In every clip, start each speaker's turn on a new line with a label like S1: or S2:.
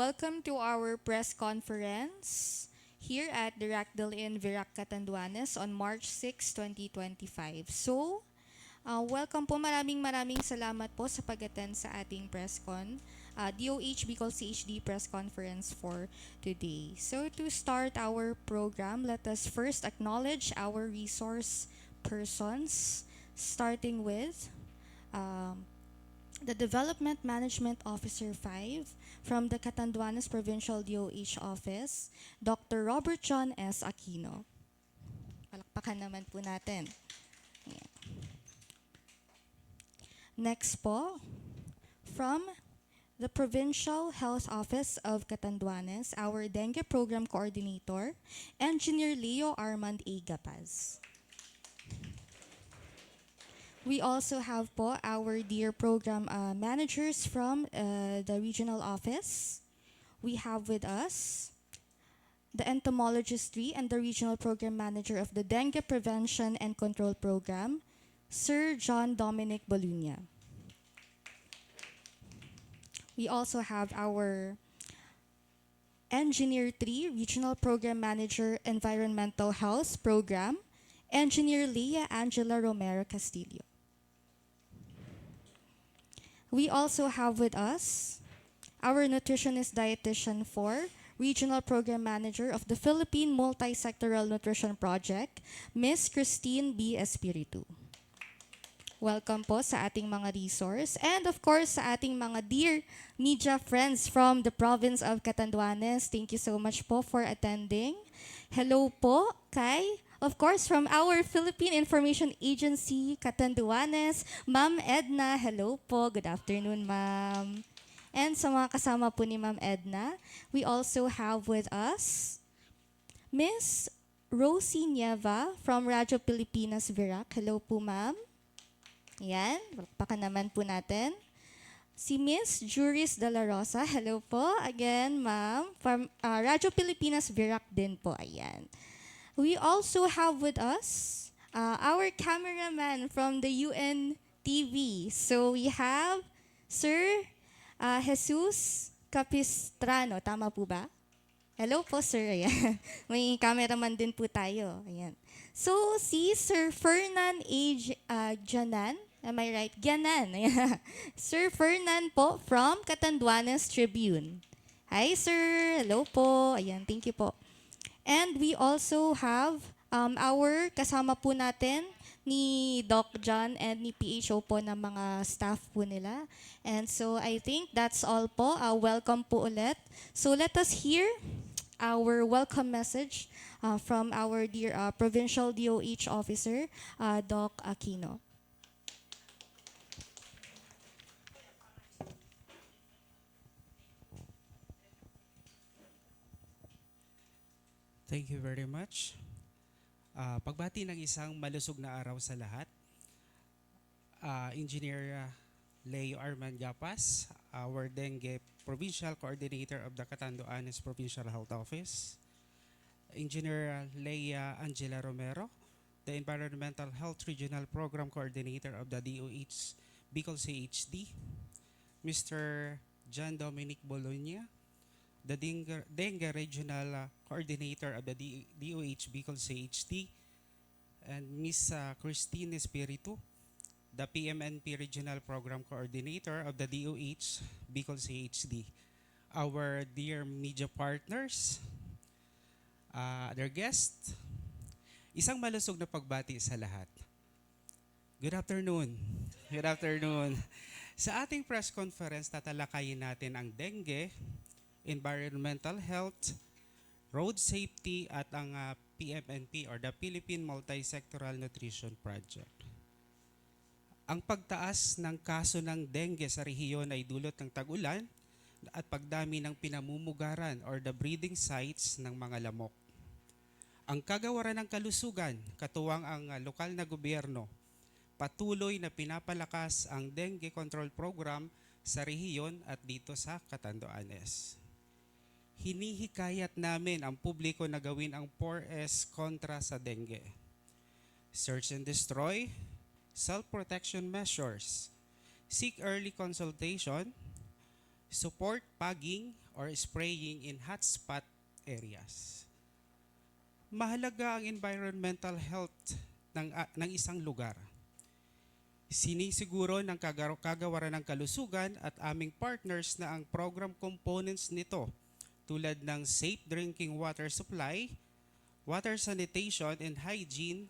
S1: Welcome to our press conference here at the Racdale Inn, Virac, Catanduanes on March 6, 2025. Welcome po. Maraming salamat po sa pag-attend sa ating press con, DOH Bicol CHD press conference for today. So to start our program, let us first acknowledge our resource persons, starting with the Development Management Officer 5 from the Catanduanes Provincial DOH Office, Dr. Robert John S. Aquino. Palakpakan naman po natin. Ayan. Next po, from the Provincial Health Office of Catanduanes, our Dengue Program Coordinator, Engineer Leo Armand A. Gapaz. We also have po our dear program managers from the regional office. We have with us the entomologist 3 and the regional program manager of the Dengue Prevention and Control Program, Sir John Dominic Bolunya. We also have our Engineer 3, Regional Program Manager, Environmental Health Program, Engineer Leah Angela Romero Castillo. We also have with us our nutritionist dietitian 4, Regional Program Manager of the Philippine Multi-Sectoral Nutrition Project, Ms. Christine B. Espiritu. Welcome po sa ating mga resource and of course sa ating mga dear media friends from the province of Catanduanes. Thank you so much po for attending. Hello po kay, of course, from our Philippine Information Agency, Catanduanes, Ma'am Edna. Hello po. Good afternoon, Ma'am. And sa mga kasama po ni Ma'am Edna, we also have with us Miss Rosie Nieva from Radyo Pilipinas Virac. Hello po, Ma'am. Yan, palakpakan naman po natin. Si Miss Juris de la Rosa. Hello po. Again, Ma'am. From Radyo Pilipinas Virac din po. Ayan. We also have with us our cameraman from the UN TV. So we have Sir Jesus Capistrano. Tama po ba? Hello po, sir. Ayan. May cameraman din po tayo. Ayan. So si Sir Fernan A. Janan. Am I right? Ganan. Ayan. Sir Fernan po from Catanduanes Tribune. Hi, sir. Hello po. Ayan. Thank you po. And we also have our kasama po natin ni Doc John and ni PHO po ng mga staff po nila. And so I think that's all po. Welcome po ulit. So let us hear our welcome message from our dear Provincial DOH Officer, Doc Aquino.
S2: Thank you very much. Pagbati ng isang malusog na araw sa lahat, Engineer Leo Armand Gapas, our Dengue Provincial Coordinator of the Catanduanes Provincial Health Office, Engineer Leah Angela Romero, the Environmental Health Regional Program Coordinator of the DOH Bicol CHD, Mr. John Dominic Bologna, the Dengue Regional Coordinator of the DOH Bicol CHD, and Ms. Christine Espiritu, the PMNP Regional Program Coordinator of the DOH Bicol CHD. Our dear media partners, other guests, isang malusog na pagbati sa lahat. Good afternoon. Good afternoon. Sa ating press conference, tatalakayin natin ang dengue, environmental health, road safety at ang PMNP or the Philippine Multi-Sectoral Nutrition Project. Ang pagtaas ng kaso ng dengue sa rehiyon ay dulot ng tag-ulan at pagdami ng pinamumugaran or the breeding sites ng mga lamok. Ang kagawaran ng kalusugan, katuwang ang lokal na gobyerno, patuloy na pinapalakas ang dengue control program sa rehiyon at dito sa Catanduanes. Hinihikayat namin ang publiko na gawin ang 4S kontra sa dengue. Search and destroy, self-protection measures, seek early consultation, support pagging or spraying in hotspot areas. Mahalaga ang environmental health ng isang lugar. Sinisiguro ng kagawaran ng kalusugan at aming partners na ang program components nito tulad ng safe drinking water supply, water sanitation and hygiene,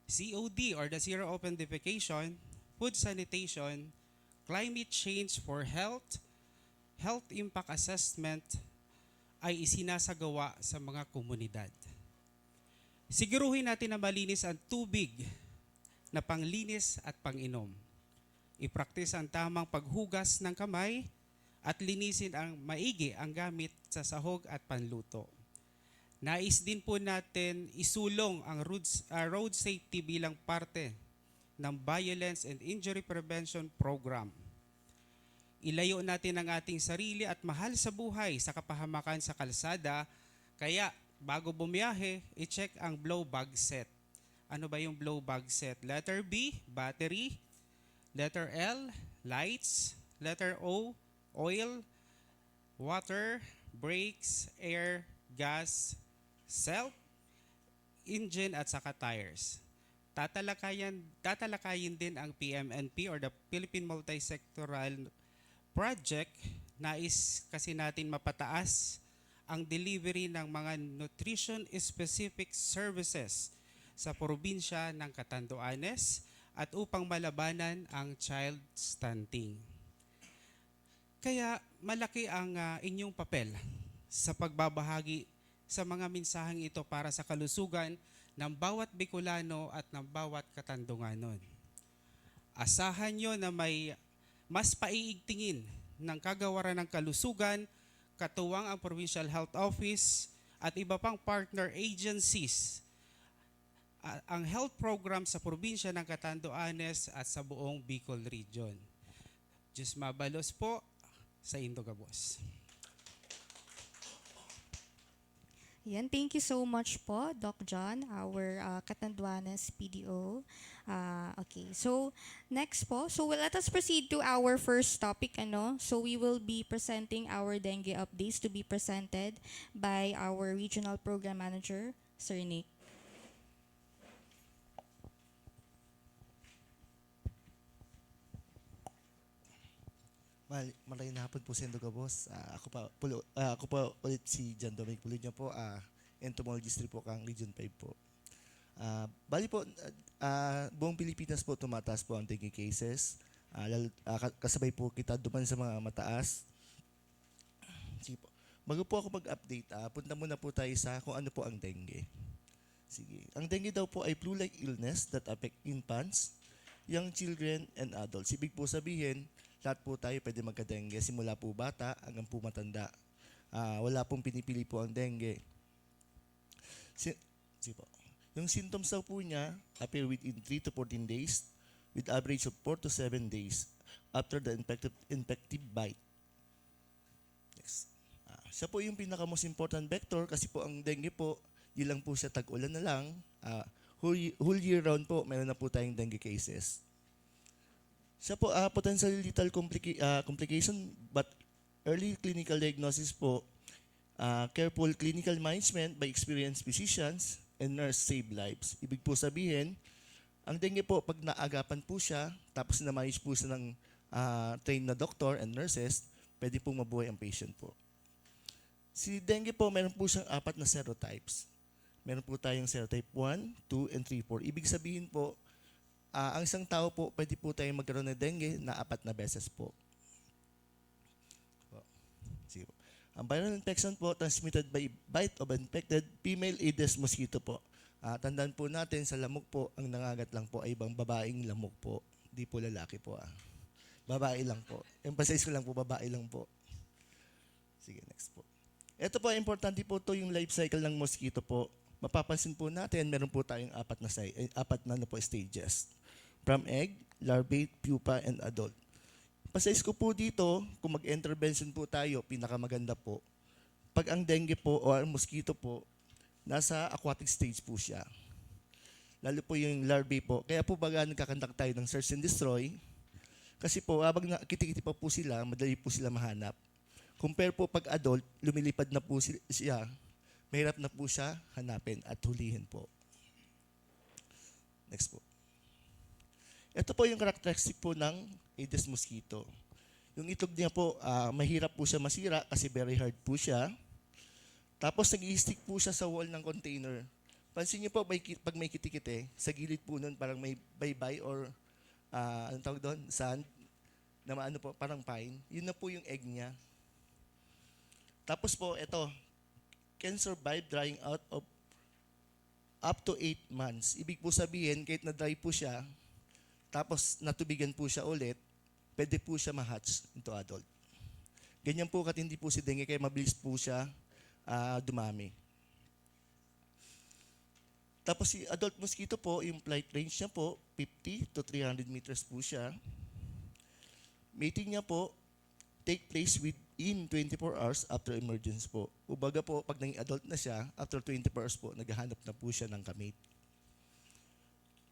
S2: COD or the Zero Open Defecation, food sanitation, climate change for health, health impact assessment ay isinasagawa sa mga komunidad. Siguruhin natin na malinis ang tubig na panglinis at panginom. I-practice ang tamang paghugas ng kamay at linisin ang maigi ang gamit sa sahog at panluto. Nais din po natin isulong ang road safety bilang parte ng Violence and Injury Prevention Program. Ilayo natin ang ating sarili at mahal sa buhay sa kapahamakan sa kalsada, kaya bago bumiyahe, i-check ang blow bag set. Ano ba yung blow bag set? Letter B, battery. Letter L, lights. Letter O, oil, water, brakes, air, gas, self, engine at saka tires. Tatalakayin din ang PMNP or the Philippine Multisectoral Project. Nais kasi natin mapataas ang delivery ng mga nutrition-specific services sa probinsya ng Catanduanes at upang malabanan ang child stunting. Kaya malaki ang inyong papel sa pagbabahagi sa mga mensaheng ito para sa kalusugan ng bawat Bicolano at ng bawat Katanduanon. Asahan nyo na may mas paiigtingin ng kagawaran ng kalusugan, katuwang ang Provincial Health Office at iba pang partner agencies ang health program sa probinsya ng Catanduanes at sa buong Bicol Region. Diyos mabalos po sa Indogabos.
S1: Yan, thank you so much po, Doc John, our Catanduanes PDO. Okay, so next po, so let us proceed to our first topic. So we will be presenting our dengue updates to be presented by our Regional Program Manager, Sir Nick.
S3: Maraming hapon po sa Indogabos. Ako pa ulit si John Dominic Pulido po, entomologist po kang Region 5 po. Bali po, buong Pilipinas po tumataas po ang dengue cases. Kasabay po kita duman sa mga mataas. Sige po. Bago po ako mag-update, punta muna po tayo sa kung ano po ang dengue. Sige. Ang dengue daw po ay flu-like illness that affect infants, young children, and adults. Ibig po sabihin, lahat po tayo pwede magka-dengue simula po bata hanggang po matanda. Wala pong pinipili po ang dengue. Sige po. Yung symptoms daw po niya appear within 3 to 14 days with average of 4 to 7 days after the infective bite. Next. Siya po yung pinaka-most important vector kasi po ang dengue po, di lang po siya tag-ulan na lang. Whole year round po, meron na po tayong dengue cases. Siya po, potential lethal complication but early clinical diagnosis po, careful clinical management by experienced physicians and nurse save lives. Ibig po sabihin, ang dengue po, pag naagapan po siya, tapos na-manage po siya ng trained na doctor and nurses, pwede pong mabuhay ang patient po. Si dengue po, meron po siyang 4 na serotypes. Meron po tayong serotype 1, 2, and 3, 4. Ibig sabihin po, ang isang tao po, pwede po tayong magkaroon ng dengue na 4 na beses po. Sige po. Ang viral infection po, transmitted by bite of infected female Aedes mosquito po. Tandaan po natin, sa lamok po, ang nangagat lang po ay ibang babaeng lamok po. Di po lalaki po. Babae lang po. Emphasize ko lang po, babae lang po. Sige, next po. Ito po, importante po to yung life cycle ng mosquito po. Mapapansin po natin, meron po tayong 4 na stages. From egg, larvae, pupa, and adult. Pasayos ko po dito, kung mag-intervention po tayo, pinakamaganda po. Pag ang dengue po o ang mosquito po, nasa aquatic stage po siya. Lalo po yung larvae po. Kaya po baga nagkakandak tayo ng search and destroy, Kasi po, habang kitikiti pa po sila, madali po sila mahanap. Compare po pag adult, lumilipad na po siya, mahirap na po siya hanapin at hulihin po. Next po. Ito po yung characteristic po ng Aedes mosquito. Yung itlog niya po, mahirap po siya masira kasi very hard po siya. Tapos nag-i-stick po siya sa wall ng container. Pansin niyo po, pag may kitikite, sa gilid po nun parang may baybay or anong tawag doon? Sand, na ano po, parang pine. Yun na po yung egg niya. Tapos po, ito, can survive drying out of up to 8 months. Ibig po sabihin, kahit na-dry po siya, tapos natubigan po siya ulit, pwede po siya ma-hatch into adult. Ganyan po katindi po si dengue, kaya mabilis po siya dumami. Tapos si adult mosquito po, yung flight range niya po, 50 to 300 meters po siya. Mating niya po, take place within 24 hours after emergence po. Ubaga po, pag naging adult na siya, after 24 hours po, naghahanap na po siya ng kamate.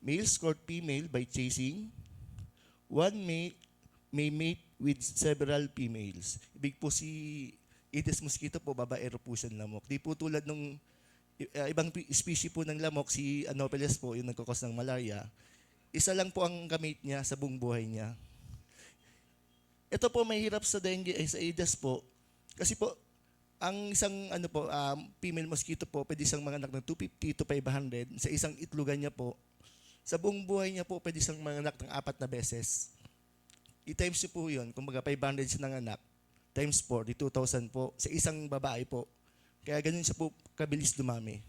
S3: Males court female by chasing. One may mate with several females. Ibig po si Aedes mosquito po, babaero po siya ng lamok. Di po tulad nung ibang species po ng lamok, si Anopheles po, yung nagkakos ng malaria. Isa lang po ang kamate niya sa buong buhay niya. Ito po mahirap sa dengue, sa Aedes po. Kasi po, ang isang female mosquito po, pwede siyang manganak ng 250 to 500 sa isang itlogan niya po. Sa buong buhay niya po, pwede siyang manganak ng 4 na beses. I-times niyo po yun, kung 500 siya nanganak, times 4, di 2,000 po, sa isang babae po. Kaya ganun siya po kabilis dumami.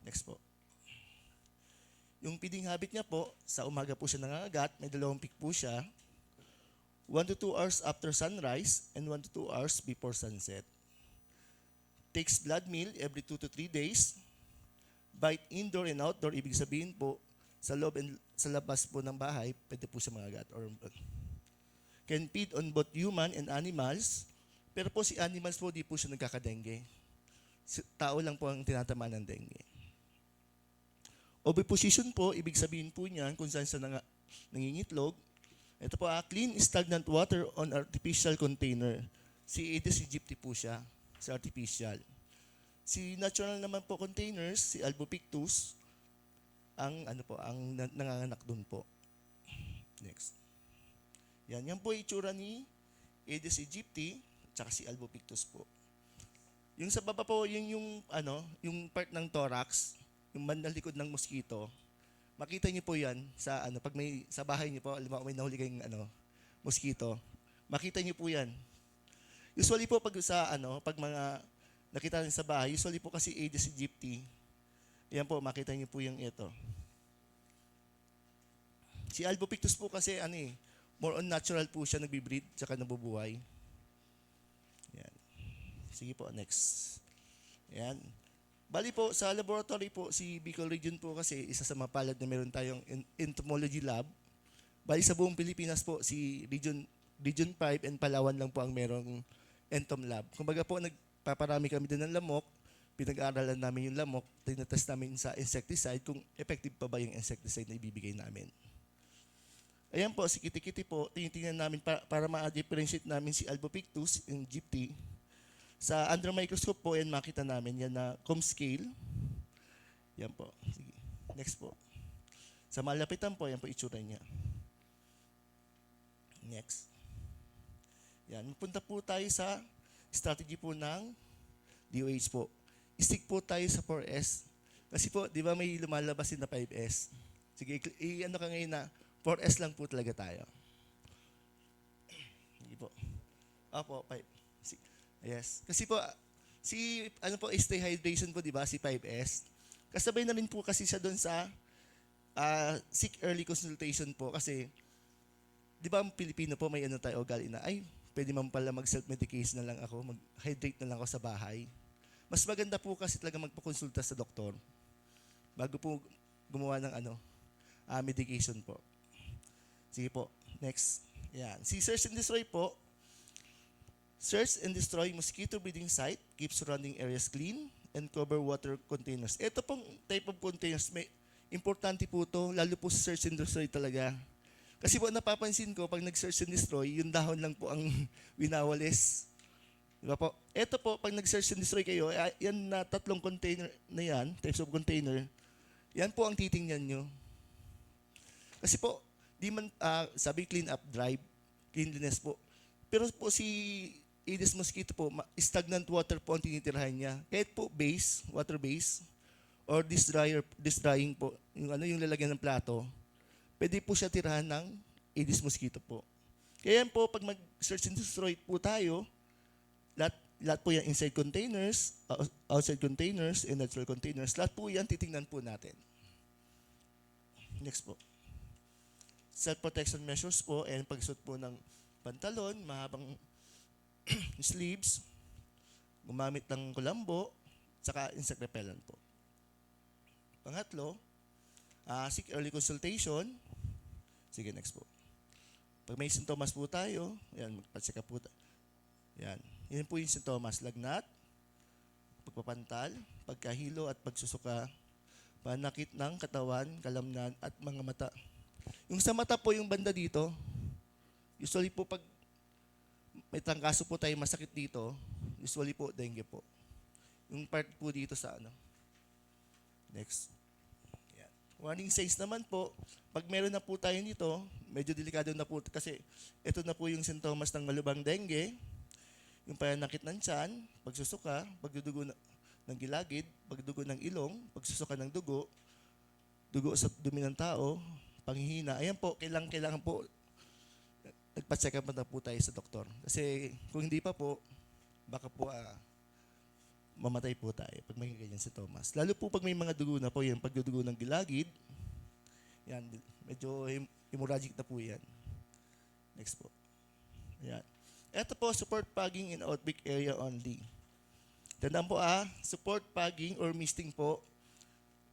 S3: Next po. Yung feeding habit niya po, sa umaga po siya nangangagat, may 2 peak po siya. 1 to 2 hours after sunrise and 1 to 2 hours before sunset. Takes blood meal every 2 to 3 days. Bite indoor and outdoor, ibig sabihin po, sa loob and sa labas po ng bahay, pwede po siya mangagat. Or, can feed on both human and animals. Pero po si animals po, di po siya nagkakadengue. Tao lang po ang tinatamaan ng dengue. Oviposition po, ibig sabihin po niyan kung saan siya nangingitlog. Ito po, clean stagnant water on artificial container. Si Aedes aegypti po siya, sa artificial. Si natural naman po containers, si Albopictus, ang nanganganak doon po. Next. Yan po itsura ni Aedes aegypti, tsaka si Albopictus po. Yung sa baba po, yung part ng thorax, yung bandang likod ng mosquito, makita niyo po yan sa pag may sa bahay niyo po, alam mo may nahuli kayong mosquito. Makita niyo po yan. Usually po pag pag mga nakita niyo sa bahay, usually po kasi Aedes aegypti. Yan po, makita niyo po yung ito. Si Albopictus po kasi more on natural po siya, nagbi-breed tsaka nabubuhay. Yan. Sige po, next. Yan. Bali po, sa laboratory po, si Bicol Region po kasi isa sa mapalad na meron tayong entomology lab. Bali sa buong Pilipinas po, si Region 5 and Palawan lang po ang merong entom lab. Kumbaga po, nagpaparami kami din ng lamok, pinag-aaralan namin yung lamok, tinatest namin sa insecticide kung effective pa ba yung insecticide na ibibigay namin. Ayan po, si Kitikiti po, tinitingnan namin para ma-differentiate namin si Albopictus, yung gypti. Sa under microscope po, yan makita namin yan na comb scale. Yan po. Sige. Next po. Sa malapitan po, yan po itsura niya. Next. Yan. Punta po tayo sa strategy po ng DOH po. Stick po tayo sa 4S. Kasi po, di ba may lumalabas din na 5S? Sige, ka ngayon na 4S lang po talaga tayo. Hindi po. Opo, 5. Yes. Kasi po, stay hydration po, di ba, si 5S. Kasabay na rin po kasi siya doon sa seek early consultation po kasi, di ba, ang Pilipino po may tayo ugali na, ay, pwede man pala mag-self-medication na lang ako, mag-hydrate na lang ako sa bahay. Mas maganda po kasi talaga magpakonsulta sa doktor bago po gumawa ng medication po. Sige po, next. Yan. Si Search and Destroy po, search and destroy mosquito breeding site, keep surrounding areas clean, and cover water containers. Ito pong type of containers, importante po ito, lalo po sa search and destroy talaga. Kasi po napapansin ko, pag nag-search and destroy, yung dahon lang po ang winawalis. Di ba po? Ito po, pag nag-search and destroy kayo, yan na tatlong container na yan, types of container, yan po ang titingnan nyo. Kasi po, sabi clean up drive, cleanliness po. Pero po si Aedes mosquito po, stagnant water po ang tinitirahan niya. Kahit po base, water base, or drying po, yung lalagyan ng plato, pwede po siya tirahan ng Aedes mosquito po. Kaya yan po, pag mag-search and destroy po tayo, lahat po yan inside containers, outside containers, and natural containers, lahat po yan titingnan po natin. Next po. Self-protection measures po, and pagsuot po ng pantalon, mahabang sleeves, gumamit ng kulambo, saka insect repellent po. Pangatlo, seek early consultation. Sige, next po. Pag may sintomas po tayo, yan, magpa-check up po tayo. Yan. Yan po yung sintomas, lagnat, pagpapantal, pagkahilo at pagsusuka, panakit ng katawan, kalamnan at mga mata. Yung sa mata po, yung banda dito, usually po pag may trangkaso po tayo masakit dito, usually po dengue po. Yung part po dito sa Next. Yan. Warning signs naman po, pag meron na po tayo nito, medyo delikado na po kasi ito na po yung sintomas ng malubhang dengue, yung pananakit ng tiyan, pagsusuka, pagdudugo ng gilagid, pagdugo ng ilong, pagsusuka ng dugo sa dumi ng tao, panghihina. Ayan po, kailangan po nagpa-check up na po tayo sa doktor. Kasi kung hindi pa po, baka po mamatay po tayo pag may ganyan si Thomas. Lalo po pag may mga dugo na po, yung pagdudugo ng gilagid, yan, medyo hemorrhagic na po yan. Next po. Yan. Ito po, support pagging in outbreak area only. Tandaan po support pagging or misting po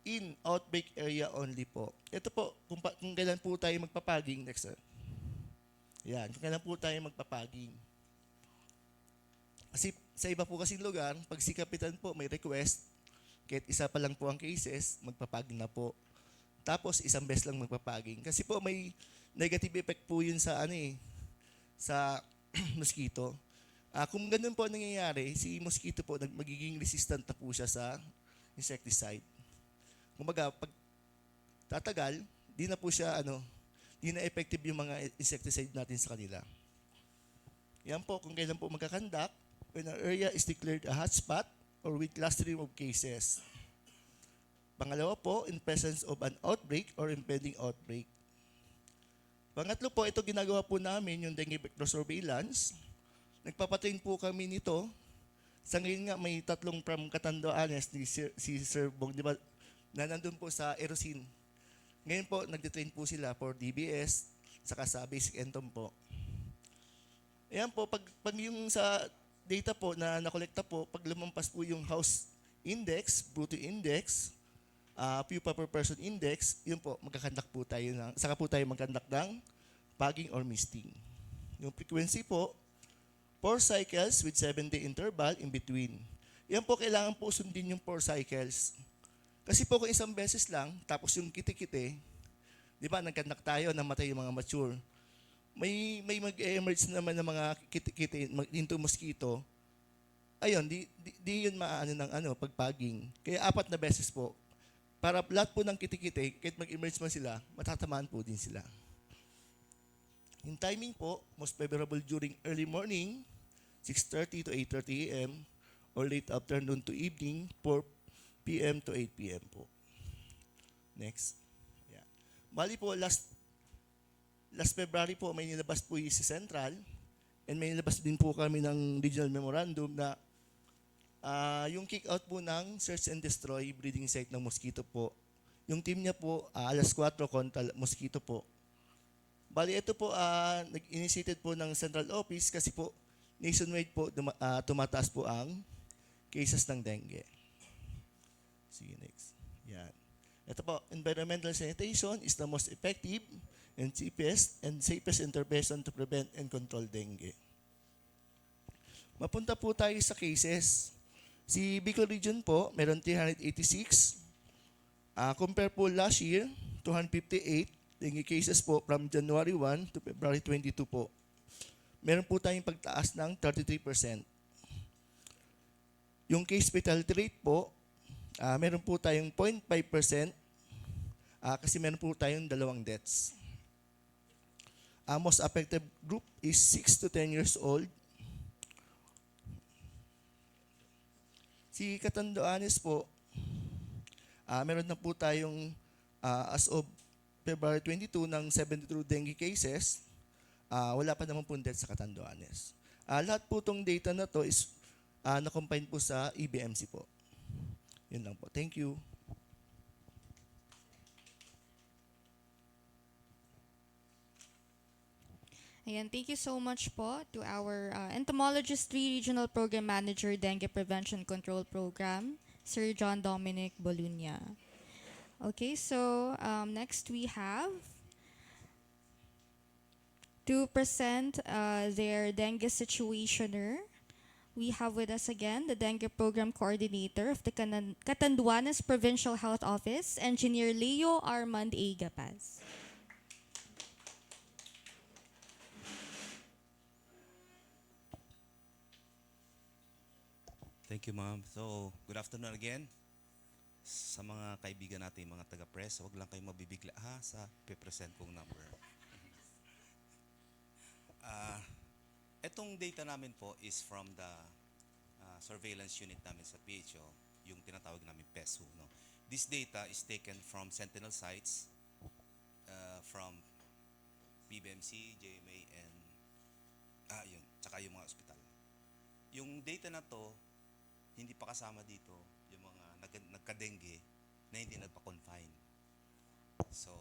S3: in outbreak area only po. Ito po, kung kailan po tayo magpapaging, next sir. Yan, kung kailan po tayo magpapaging. Kasi sa iba po kasing lugar, pag si Kapitan po may request, kahit isa pa lang po ang cases, magpapaging na po. Tapos isang beses lang magpapaging. Kasi po may negative effect po yun sa sa mosquito. Kung ganun po nangyayari, si mosquito po magiging resistant na po siya sa insecticide. Kumbaga, pag tatagal, di na po siya di na effective yung mga insecticide natin sa kanila. Yan po kung kailan po magkakandak, when an area is declared a hotspot or with clustering of cases. Pangalawa po, in presence of an outbreak or impending outbreak. Pangatlo po, ito ginagawa po namin, yung dengue vector surveillance. Nagpapatrain po kami nito. Sa ngayon nga, may 3 from Catanduanes, si Sir Bong, di ba, na nandun po sa Erosin. Ngayon po, nagtitrain po sila for DBS, saka sa basic entom po. Ayan po, pag yung sa data po na nakolekta po, pag lumampas po yung house index, bruto index, pupa per person index, yun po, magkakandak po tayo saka po tayo magkandak ng pagging or misting. Yung frequency po, 4 cycles with 7-day interval in between. Yan po, kailangan po sundin yung 4 cycles. Kasi po kung isang beses lang, tapos yung kiti-kiti, di ba, nagkandak tayo, namatay yung mga mature. May mag-emerge naman ng mga kiti-kiti into mosquito. Ayun, di yun maano ng pagpaging. Kaya 4 na beses po. Para lahat po ng kiti-kiti, kahit mag-emerge man sila, matatamaan po din sila. Yung timing po, most favorable during early morning, 6:30 to 8:30 a.m. or late afternoon to evening, 4 p.m. to 8 p.m. po. Next. Yeah. Bali po, last February po, may nilabas po si Central and may nilabas din po kami ng regional memorandum na yung kick-out po ng search and destroy breeding site ng mosquito po. Yung team niya po, alas 4 kontra mosquito po. Bali, ito po, nag-initiated po ng central office kasi po, nationwide po, tumataas po ang cases ng dengue. Sige, next. Yan. Ito po, environmental sanitation is the most effective and cheapest and safest intervention to prevent and control dengue. Mapunta po tayo sa cases. Si Bicol Region po, meron 386. Compare po last year, 258. dengue cases po from January 1 to February 22 po. Meron po tayong pagtaas ng 33%. Yung case fatality rate po, meron po tayong 0.5% kasi meron po tayong 2 deaths. Most affected group is 6 to 10 years old. Si Catanduanes po, meron na po tayong as of February 22 ng 72 dengue cases. Wala pa naman po death sa Catanduanes. Lahat po itong data na to is na-combine po sa EBMC po. Yun lang po. Thank you.
S1: Ayan, thank you so much po to our Entomologist 3 Regional Program Manager, Dengue Prevention Control Program, Sir John Dominic Bolunya. Okay, so next we have to present their dengue situationer. We have with us again the Dengue Program Coordinator of the Catanduanes Provincial Health Office, Engineer Leo Armand A. Gapaz.
S4: Thank you, ma'am. So, good afternoon again. Sa mga kaibigan natin, mga taga-press, huwag lang kayong mabibigla ha sa pe-present kong number. Etong data namin po is from the surveillance unit namin sa PHO, yung tinatawag namin PESU. No? This data is taken from sentinel sites, from PBMC, JMA, and yun, tsaka yung mga ospital. Yung data na to, hindi pa kasama dito yung mga nagka-dengue na hindi nagpa-confine. So,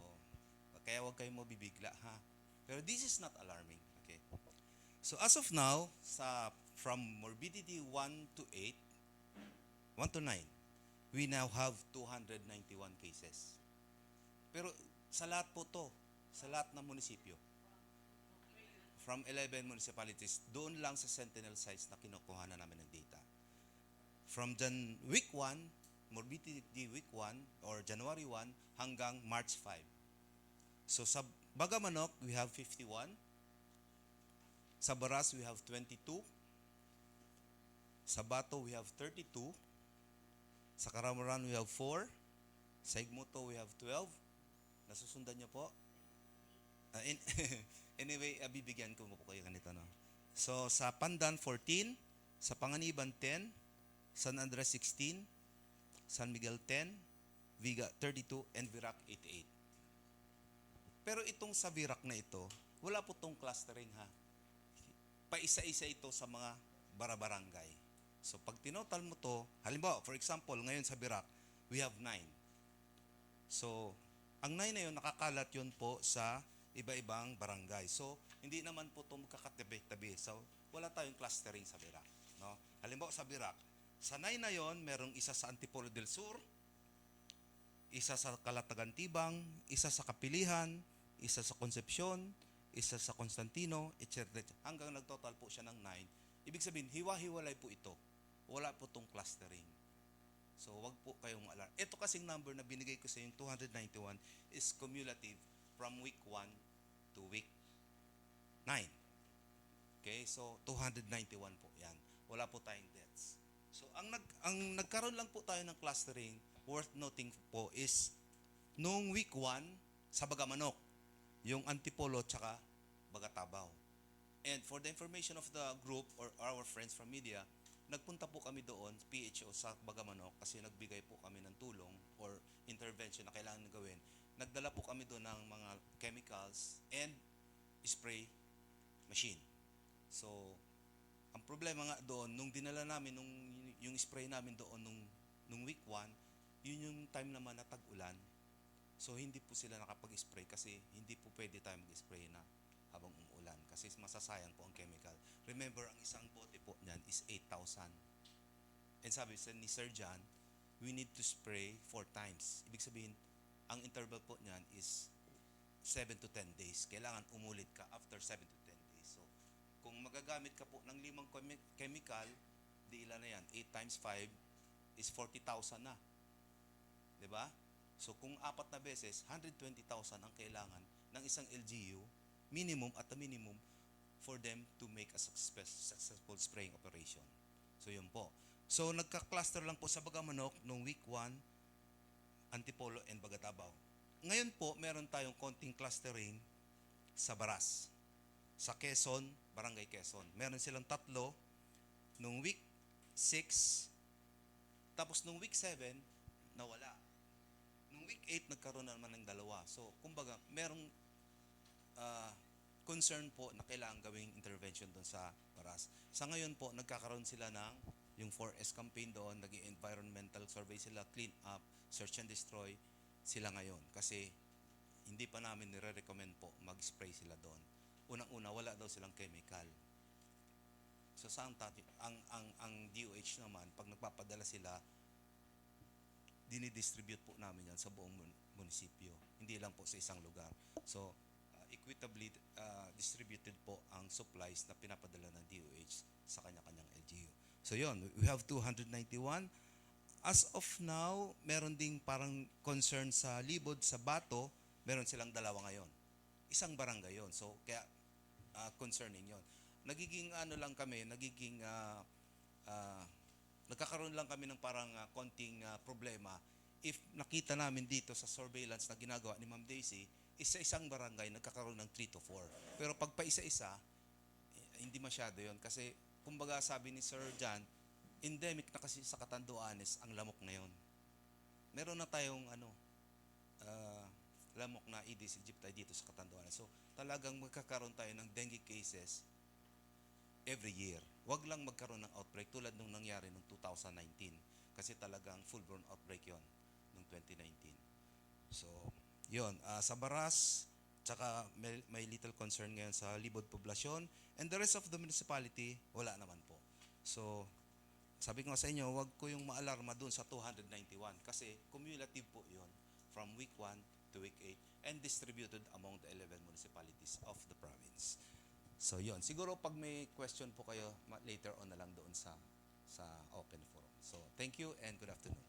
S4: kaya huwag kayong mabibigla ha. Pero this is not alarming. Okay. So as of now, from morbidity 1 to 8, 1 to 9, we now have 291 cases. Pero sa lahat po to, sa lahat ng munisipyo, from 11 municipalities, doon lang sa sentinel sites na kinukuha na namin ng data. From week 1, morbidity week 1, or January 1, hanggang March 5. So sa Bagamanok, we have 51. Sa Baras, we have 22. Sa Bato, we have 32. Sa Karamuran, we have 4. Sa Igmoto, we have 12. Nasusundan niyo po? Anyway, bibigyan ko po kayo ganito. No? So, sa Pandan, 14. Sa Panganiban, 10. San Andres, 16. San Miguel, 10. Viga, 32. And Virac, 88. Pero itong sa Virac na ito, wala po itong clustering ha. Paisa-isa ito sa mga barabarangay. So pag tinotal mo to, halimbawa, for example, ngayon sa Virac, we have 9. So, ang 9 na yun, nakakalat yun po sa iba-ibang barangay. So, hindi naman po ito magkakatabi-tabi. So, wala tayong clustering sa Virac. No? Halimbawa sa Virac, sa 9 na yun, merong isa sa Antipolo del Sur, isa sa Calatagan Tibang, isa sa Kapilihan, isa sa Concepcion, isa sa Constantino, etc. Hanggang nagtotal po siya ng 9. Ibig sabihin, hiwa-hiwalay po ito. Wala po itong clustering. So, wag po kayong alarm. Ito kasing number na binigay ko sa yung 291 is cumulative from week 1 to week 9. Okay? So, 291 po yan. Wala po tayong deaths. So, ang nagkaroon lang po tayo ng clustering, worth noting po is noong week 1 sa Bagamanok, yung Antipolo tsaka Bagatabaw. And for the information of the group or our friends from media, nagpunta po kami doon, PHO sa Bagamanok, kasi nagbigay po kami ng tulong or intervention na kailangan gawin. Nagdala po kami doon ng mga chemicals and spray machine. So, ang problema nga doon, nung dinala namin, yung spray namin doon nung week 1, yun yung time naman na tag-ulan. So, hindi po sila nakapag-spray kasi hindi po pwede tayo mag-spray na habang umuulan kasi masasayang po ang chemical. Remember, ang isang bote po niyan is 8,000. And sabi ni Sir John, we need to spray 4 times. Ibig sabihin, ang interval po niyan is 7 to 10 days. Kailangan umulit ka after 7 to 10 days. So, kung magagamit ka po ng 5 chemical, di ilan na yan? 8 times 5 is 40,000 na. Diba? So, kung 4 na beses, 120,000 ang kailangan ng isang LGU, minimum at the minimum, for them to make a successful spraying operation. So yun po. So nagka-cluster lang po sa Bagamanok noong week 1, Antipolo and Bagatabaw. Ngayon po, meron tayong konting clustering sa Baras. Sa Quezon, Barangay Quezon. Meron silang 3 noong week 6, tapos nung week 7, nawala. Nung week 8, nagkaroon na naman ng 2. So, kumbaga, merong concern po na kailangan gawing intervention doon sa Baras. Sa ngayon po, nagkakaroon sila ng yung 4S campaign doon, nag-environmental survey sila, clean up, search and destroy sila ngayon. Kasi hindi pa namin nire-recommend po mag-spray sila doon. Unang-una, wala daw silang chemical. So ang DOH naman, pag nagpapadala sila, dinidistribute po namin yan sa buong munisipyo. Hindi lang po sa isang lugar. So, equitably distributed po ang supplies na pinapadala ng DOH sa kanya-kanyang LGU. So yun, we have 291. As of now, meron ding parang concern sa Libod, sa Bato, meron silang 2 ngayon. Isang barangay yon. So, kaya concerning yon. Nagiging lang kami, nagkakaroon lang kami ng parang konting problema if nakita namin dito sa surveillance na ginagawa ni Ma'am Daisy, isa-isang barangay nagkakaroon ng 3 to 4. Pero pag pa isa-isa, hindi masyado yon. Kasi, kumbaga sabi ni Sir John, endemic na kasi sa Catanduanes ang lamok ngayon. Meron na tayong lamok na Aedes aegypti dito sa Catanduanes. So, talagang magkakaroon tayo ng dengue cases every year. Huwag lang magkaroon ng outbreak tulad nung nangyari noong 2019. Kasi talagang full-blown outbreak yon noong 2019. So, yun. Sa Baras, tsaka may little concern ngayon sa Libod Poblasyon. And the rest of the municipality, wala naman po. So, sabi ko nga sa inyo, huwag ko yung maalarma dun sa 291 kasi cumulative po yun from week 1 to week 8 and distributed among the 11 municipalities of the province. So, yun. Siguro pag may question po kayo, later on na lang doon sa open forum. So, thank you and good afternoon.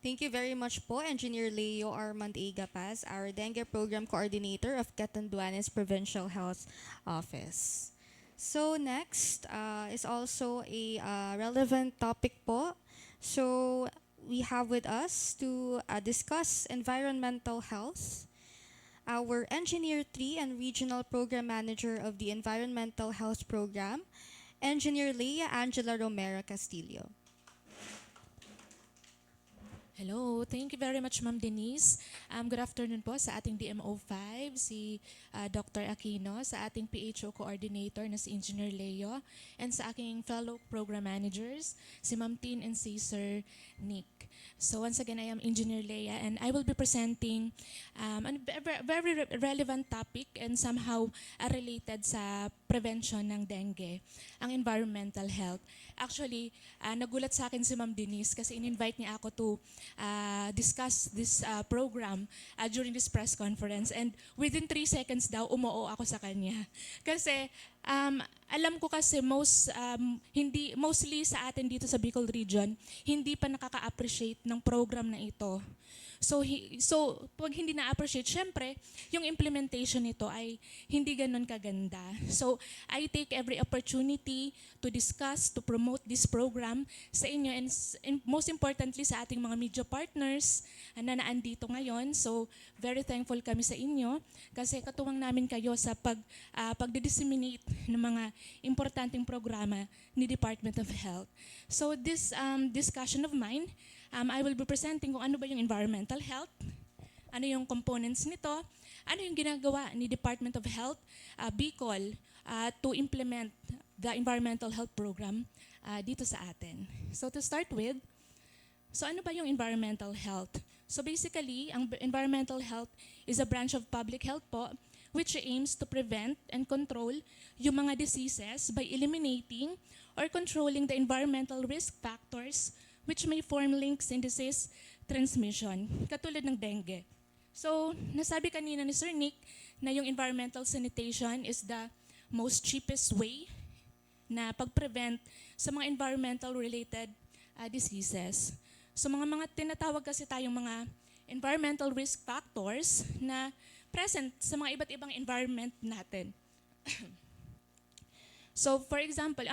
S1: Thank you very much po, Engineer Leo Armand A. Gapaz, our Dengue Program Coordinator of Catanduanes Provincial Health Office. So next is also a relevant topic po. So we have with us to discuss environmental health, our Engineer 3 and Regional Program Manager of the Environmental Health Program, Engineer Leia Angela Romero Castillo.
S5: Hello, thank you very much, Ma'am Denise. Good afternoon po sa ating DMO5, si Dr. Aquino, sa ating PHO Coordinator na si Engineer Leo, and sa aking fellow program managers, si Ma'am Tin and si Sir Nick. So once again, I am Engineer Leia and I will be presenting a very relevant topic and somehow related sa prevention ng dengue, ang environmental health. Actually, nagulat sa akin si Ma'am Denise kasi in-invite niya ako to discuss this program during this press conference and within 3 seconds daw umoo ako sa kanya. Kasi alam ko kasi mostly sa atin dito sa Bicol region, hindi pa nakaka-appreciate ng program na ito. So pag hindi na-appreciate, syempre, yung implementation nito ay hindi ganun kaganda. So I take every opportunity to discuss, to promote this program sa inyo and most importantly sa ating mga media partners na naandito ngayon. So very thankful kami sa inyo kasi katuwang namin kayo sa pagdi-disseminate ng mga importanteng programa ni Department of Health. So this discussion of mine, I will be presenting kung ano ba yung environmental health, ano yung components nito, ano yung ginagawa ni Department of Health, Bicol, to implement the environmental health program dito sa atin. So to start with, so ano ba yung environmental health? So basically, ang environmental health is a branch of public health po which aims to prevent and control yung mga diseases by eliminating or controlling the environmental risk factors which may form links in disease transmission, katulad ng dengue. So, nasabi kanina ni Sir Nick na yung environmental sanitation is the most cheapest way na pag-prevent sa mga environmental-related diseases. So mga tinatawag kasi tayong mga environmental risk factors na present sa mga iba't ibang environment natin. So for example,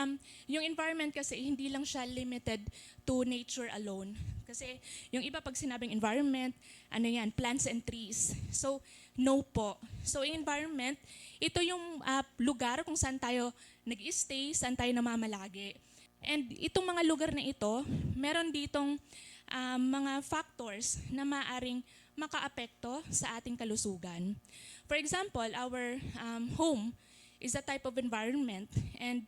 S5: yung environment kasi hindi lang siya limited to nature alone. Kasi yung iba pag sinabing environment, ano yan, plants and trees. So no po. So yung environment, ito yung lugar kung saan tayo nag-stay, saan tayo namamalagi. And itong mga lugar na ito, meron ditong mga factors na maaring makaapekto sa ating kalusugan. For example, our home is a type of environment and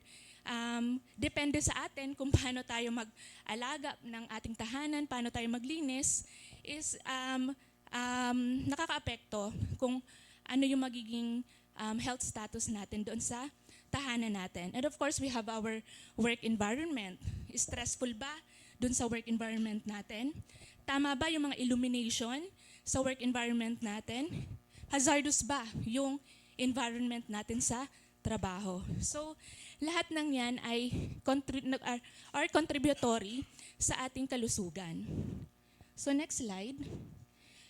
S5: depende sa atin kung paano tayo mag-alaga ng ating tahanan, paano tayo maglinis, is nakakaapekto kung ano yung magiging health status natin doon sa tahanan natin. And of course, we have our work environment. Stressful ba doon sa work environment natin? Tama ba yung mga illumination sa work environment natin? Hazardous ba yung environment natin sa trabaho? So, lahat ng yan ay are contributory sa ating kalusugan. So, next slide.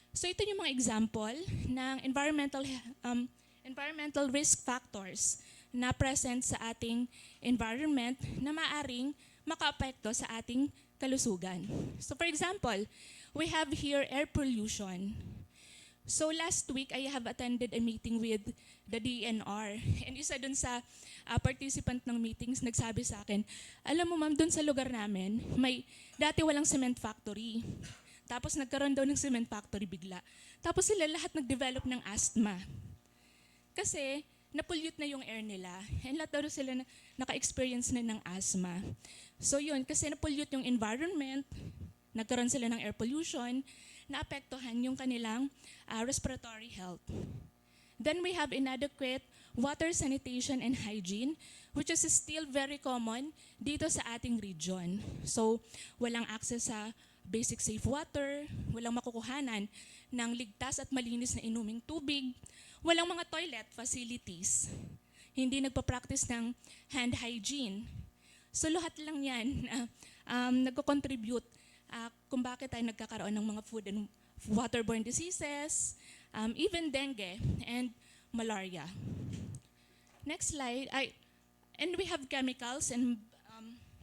S5: So, ito yung mga example ng environmental risk factors na present sa ating environment na maaring makaapekto sa ating kalusugan. So, for example, we have here air pollution. So last week, I have attended a meeting with the DNR. And isa dun sa participant ng meetings nagsabi sa akin, alam mo ma'am, dun sa lugar namin, dati walang cement factory. Tapos nagkaroon daw ng cement factory bigla. Tapos sila lahat nag-develop ng asthma. Kasi na-pollute na yung air nila. And lahat daw sila naka-experience na ng asthma. So yun, kasi na-pollute yung environment, nagkaroon sila ng air pollution, naapektuhan yung kanilang respiratory health. Then we have inadequate water sanitation and hygiene, which is still very common dito sa ating region. So walang access sa basic safe water, walang makukuhanan ng ligtas at malinis na inuming tubig, walang mga toilet facilities, hindi nagpa-practice ng hand hygiene. So lahat lang yan nagko-contribute kung bakit tayo nagkakaroon ng mga food and waterborne diseases, even dengue and malaria. Next slide. And we have chemicals and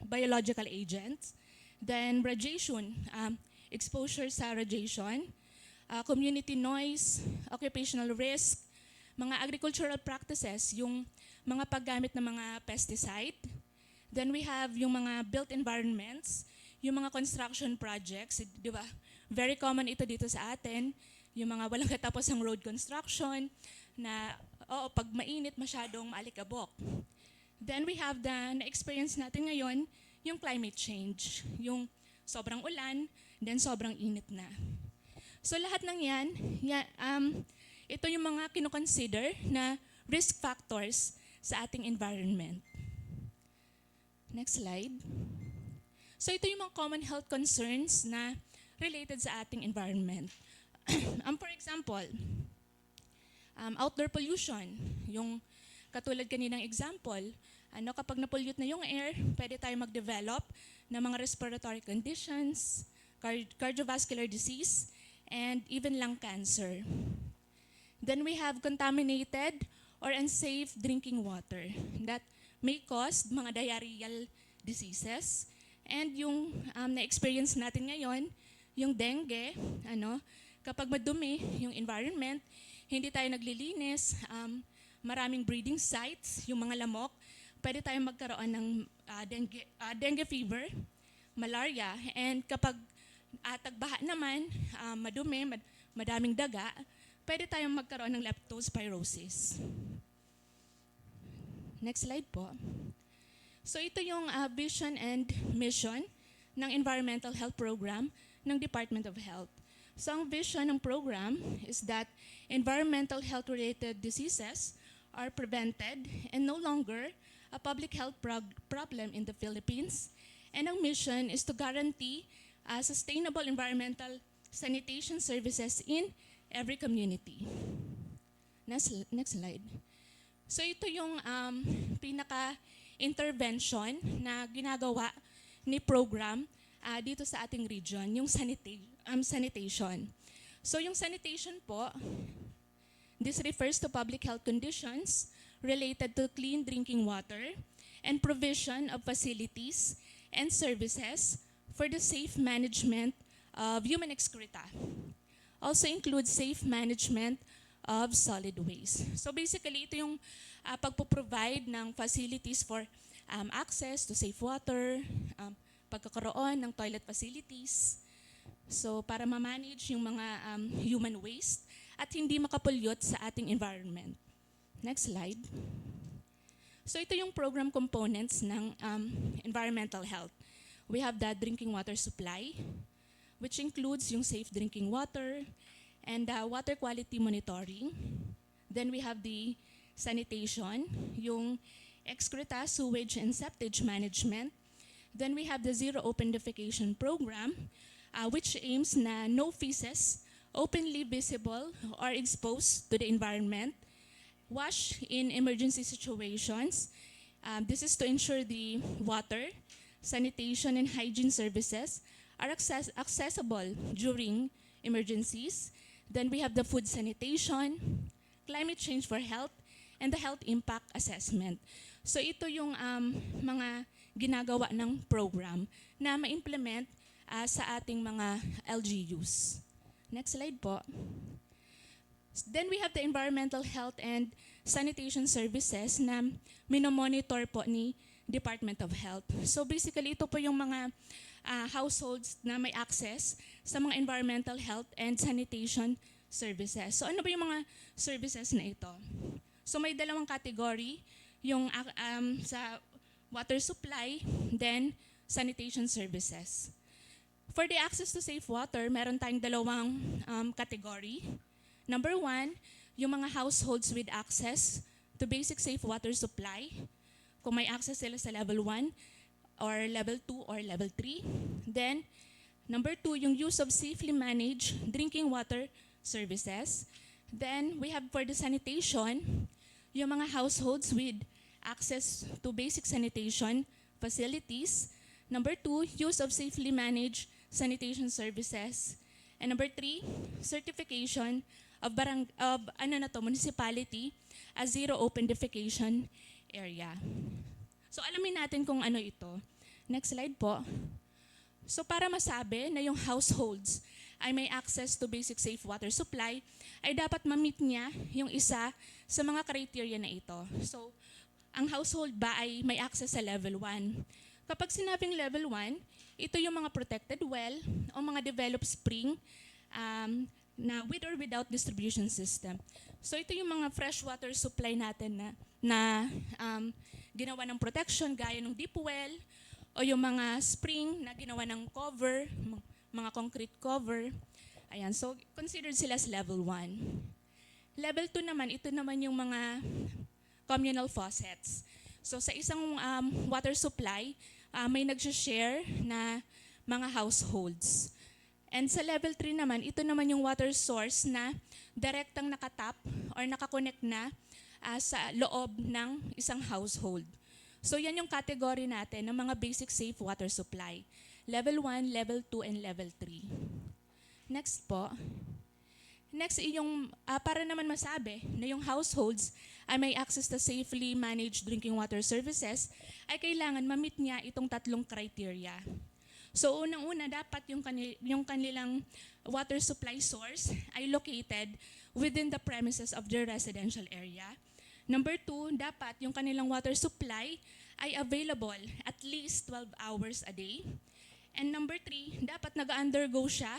S5: biological agents. Then radiation, exposure sa radiation, community noise, occupational risk, mga agricultural practices, yung mga paggamit ng mga pesticide. Then we have yung mga built environments, yung mga construction projects, di ba? Very common ito dito sa atin, yung mga walang katapos ang road construction, na pag mainit masyadong maalikabok. Then we have na-experience natin ngayon, yung climate change, yung sobrang ulan, then sobrang init na. So lahat ng yan, ito yung mga kinoconsider na risk factors sa ating environment. Next slide. So ito yung mga common health concerns na related sa ating environment. For example, outdoor pollution, yung katulad kaninang example, kapag na-pollute na yung air, pwede tayo mag-develop ng mga respiratory conditions, cardiovascular disease, and even lung cancer. Then we have contaminated or unsafe drinking water that may cause mga diarrheal diseases. And yung na-experience natin ngayon, yung dengue, kapag madumi yung environment, hindi tayo naglilinis, maraming breeding sites, yung mga lamok, pwede tayong magkaroon ng dengue fever, malaria, and kapag tagbaha naman, madumi, madaming daga, pwede tayong magkaroon ng leptospirosis. Next slide po. So ito yung vision and mission ng Environmental Health Program ng Department of Health. So ang vision ng program is that environmental health-related diseases are prevented and no longer a public health problem in the Philippines. And ang mission is to guarantee sustainable environmental sanitation services in every community. Next slide. So ito yung pinaka-intervention na ginagawa ni program dito sa ating region, yung sanitation. So yung sanitation po, this refers to public health conditions related to clean drinking water and provision of facilities and services for the safe management of human excreta. Also includes safe management of solid waste. So basically, ito yung pagpo-provide ng facilities for access to safe water, pagkakaroon ng toilet facilities, so para ma-manage yung mga human waste at hindi makapollute sa ating environment. Next slide. So ito yung program components ng environmental health. We have the drinking water supply, which includes yung safe drinking water and water quality monitoring. Then we have the sanitation, yung excreta, sewage, and septage management. Then we have the zero open defecation program, which aims na no feces openly visible or exposed to the environment. Wash in emergency situations. This is to ensure the water, sanitation, and hygiene services are accessible during emergencies. Then we have the food sanitation, climate change for health, and the health impact assessment. So ito yung mga ginagawa ng program na ma-implement sa ating mga LGUs. Next slide po. Then we have the environmental health and sanitation services na minomonitor po ni Department of Health. So basically, ito po yung mga households na may access sa mga environmental health and sanitation services. So ano ba yung mga services na ito? So may dalawang category, yung sa water supply, then sanitation services. For the access to safe water, meron tayong dalawang category. Number 1, yung mga households with access to basic safe water supply. Kung may access sila sa level 1 or level 2 or level 3. Then, number 2, yung use of safely managed drinking water services. Then, we have for the sanitation, yung mga households with access to basic sanitation facilities. Number 2, use of safely managed sanitation services. And number 3, certification of municipality as zero open defecation area. So alamin natin kung ano ito. Next slide po. So para masabi na yung households ay may access to basic safe water supply, ay dapat ma-meet niya yung isa sa mga criteria na ito. So ang household ba ay may access sa level 1? Kapag sinabing level 1, ito yung mga protected well o mga developed spring na with or without distribution system. So ito yung mga freshwater supply natin na ginawa ng protection gaya ng deep well o yung mga spring na ginawa ng cover, mga concrete cover. Ayan, so considered sila as level 1. Level 2 naman, ito naman yung mga communal faucets. So sa isang water supply, may nag-share na mga households. And sa level 3 naman, ito naman yung water source na direktang nakatap or nakakonect na sa loob ng isang household. So yan yung category natin ng mga basic safe water supply. Level 1, level 2, and level 3. Next po. Next, yung para naman masabi na yung households ay may access to safely managed drinking water services, ay kailangan ma-meet niya itong tatlong criteria. So unang-una, dapat yung kanilang water supply source ay located within the premises of their residential area. Number 2, dapat yung kanilang water supply ay available at least 12 hours a day. And number 3, dapat nag-undergo siya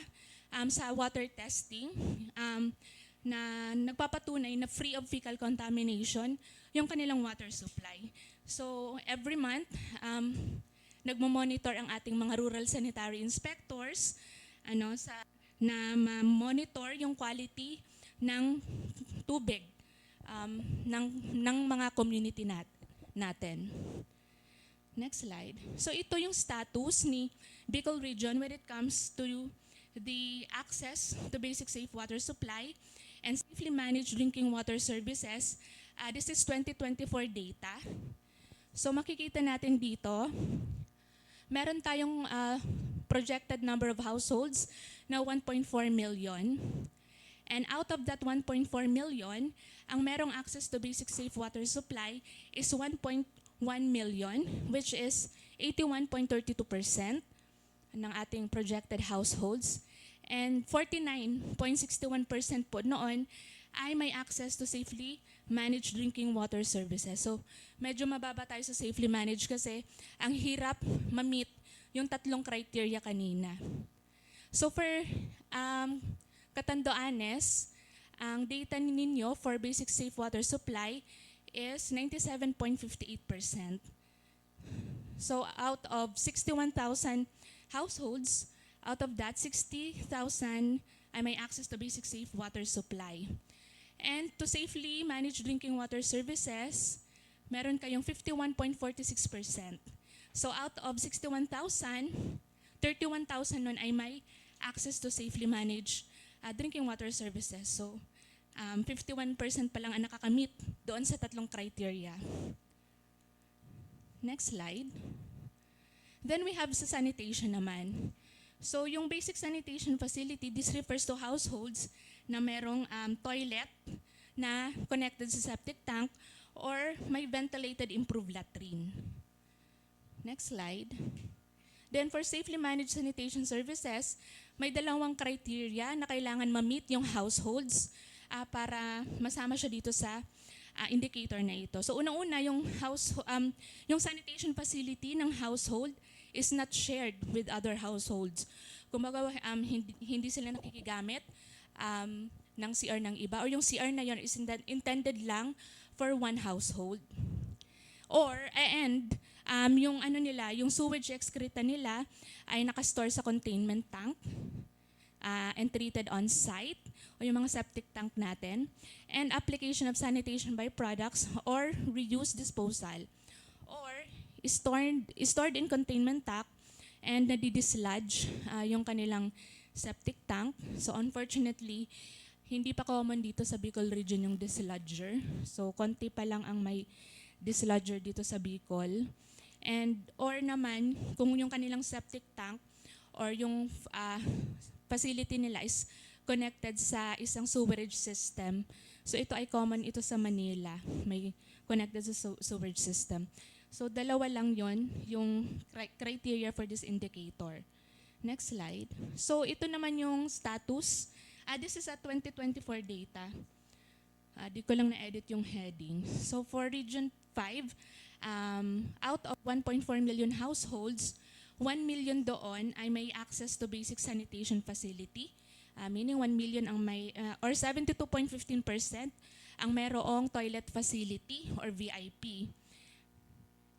S5: sa water testing na nagpapatunay na free of fecal contamination yung kanilang water supply. So every month, nagmo-monitor ang ating mga rural sanitary inspectors na ma-monitor yung quality ng tubig ng mga community natin. Next slide. So ito yung status ni Bicol Region when it comes to the access to basic safe water supply and safely managed drinking water services. This is 2024 data. So makikita natin dito, meron tayong projected number of households na 1.4 million. And out of that 1.4 million, ang merong access to basic safe water supply is 1.1 million, which is 81.32% ng ating projected households. And 49.61% po noon ay may access to safely managed drinking water services. So medyo mababa tayo sa safely managed kasi ang hirap ma-meet yung tatlong criteria kanina. So for Catanduanes, ang data ninyo for basic safe water supply is 97.58%. So out of 61,000 households, out of that, 60,000 ay may access to basic safe water supply. And to safely manage drinking water services, meron kayong 51.46%. So out of 61,000, 31,000 nun ay may access to safely manage drinking water services. So 51% pa lang ang nakakamit doon sa tatlong criteria. Next slide. Then we have sa sanitation naman. So yung basic sanitation facility, this refers to households na merong toilet na connected sa septic tank or may ventilated improved latrine. Next slide. Then for safely managed sanitation services, may dalawang criteria na kailangan ma-meet yung households para masama siya dito sa indicator na ito. So unang-una, yung sanitation facility ng household is not shared with other households. Kumbaga, hindi sila nakikigamit ng CR ng iba, or yung CR na yon is intended lang for one household. Or, yung sewage excreta nila ay nakastore sa containment tank and treated on site, o yung mga septic tank natin, and application of sanitation byproducts or reuse disposal, or stored in containment tank and nadidislodge yung kanilang septic tank. So unfortunately, hindi pa common dito sa Bicol region yung dislodger. So konti pa lang ang may dislodger dito sa Bicol. And or naman, kung yung kanilang septic tank or yung facility nila is connected sa isang sewerage system. So ito ay common ito sa Manila, may connected sa sewerage system. So dalawa lang yon yung criteria for this indicator. Next slide. So ito naman yung status. This is a 2024 data. Di ko lang na-edit yung heading. So for Region 5, out of 1.4 million households, 1 million doon ay may access to basic sanitation facility. Meaning 1 million ang may, or 72.15% ang mayroong toilet facility or VIP.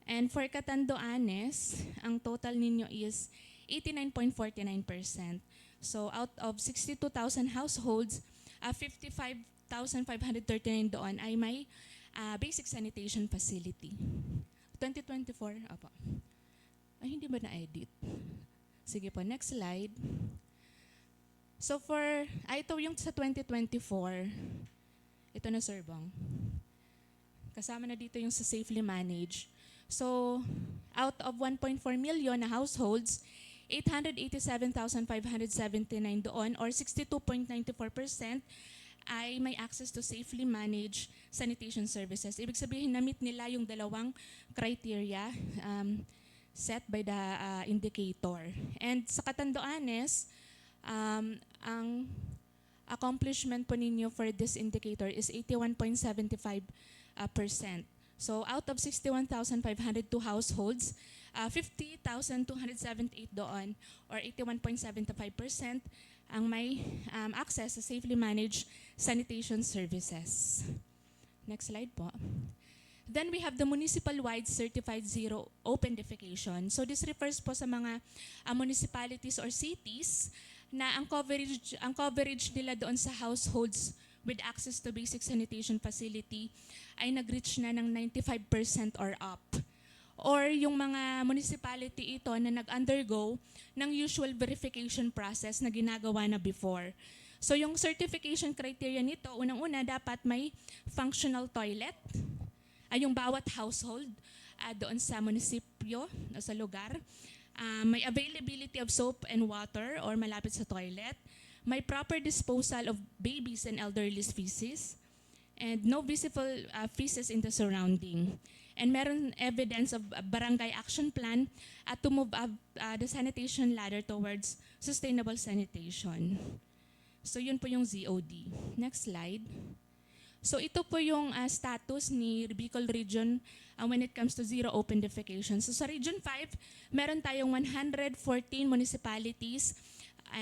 S5: And for Catanduanes, ang total ninyo is 89.49%. So out of 62,000 households, 55,539 doon ay may basic sanitation facility. 2024, apa. Ay, hindi ba na-edit? Sige po, next slide. So ito yung sa 2024, ito na Sir Bong. Kasama na dito yung sa safely managed. So, out of 1.4 million na households, 887,579 doon, or 62.94%, ay may access to safely managed sanitation services. Ibig sabihin, na-meet nila yung dalawang criteria set by the indicator. And sa Catanduanes, ang accomplishment po ninyo for this indicator is 81.75%. So out of 61,502 households, 50,278 doon, or 81.75%, ang may access sa safely managed sanitation services. Next slide po. Then we have the municipal-wide certified zero open defecation. So this refers po sa mga municipalities or cities na ang coverage nila doon sa households with access to basic sanitation facility ay nag-reach na ng 95% or up. Or yung mga municipality ito na nag-undergo ng usual verification process na ginagawa na before. So yung certification criteria nito, unang-una dapat may functional toilet, yung bawat household doon sa munisipyo o sa lugar may availability of soap and water or malapit sa toilet, may proper disposal of babies and elderly's feces, and no visible feces in the surrounding. And meron evidence of a barangay action plan at to move up the sanitation ladder towards sustainable sanitation. So yun po yung ZOD. Next slide. So ito po yung status ni Bicol Region when it comes to zero open defecation. So sa Region 5, meron tayong 114 municipalities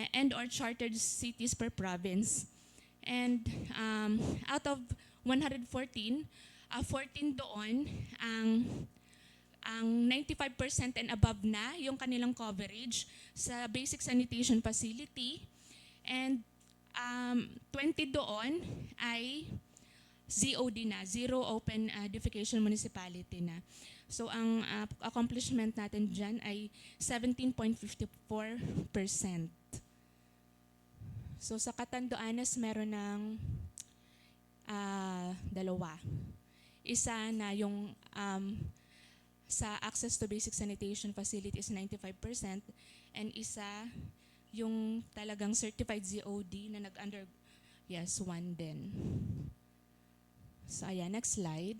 S5: and or chartered cities per province. And out of 114, 14 doon ang 95% and above na yung kanilang coverage sa basic sanitation facility, and 20 doon ay ZOD na, Zero Open Defecation Municipality na. So ang accomplishment natin dyan ay 17.54%. So sa Catanduanes meron ng dalawa. Isa na yung sa access to basic sanitation facilities 95%, and isa yung talagang certified ZOD na one din. So ayan, next slide.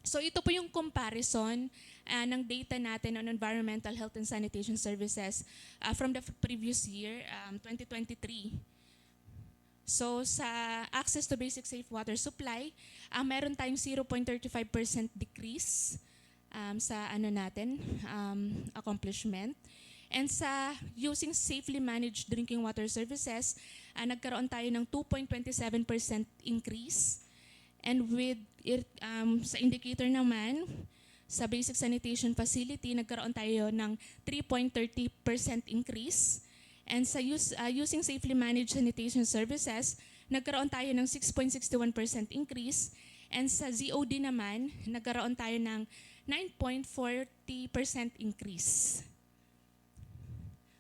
S5: So ito po yung comparison ng data natin on environmental health and sanitation services from the previous year, 2023. So sa access to basic safe water supply, meron tayong 0.35% decrease sa accomplishment. And sa using safely managed drinking water services, nagkaroon tayo ng 2.27% increase. And with sa indicator naman, sa basic sanitation facility, nagkaroon tayo ng 3.30% increase. And sa using safely managed sanitation services, nagkaroon tayo ng 6.61% increase. And sa ZOD naman, nagkaroon tayo ng 9.40% increase.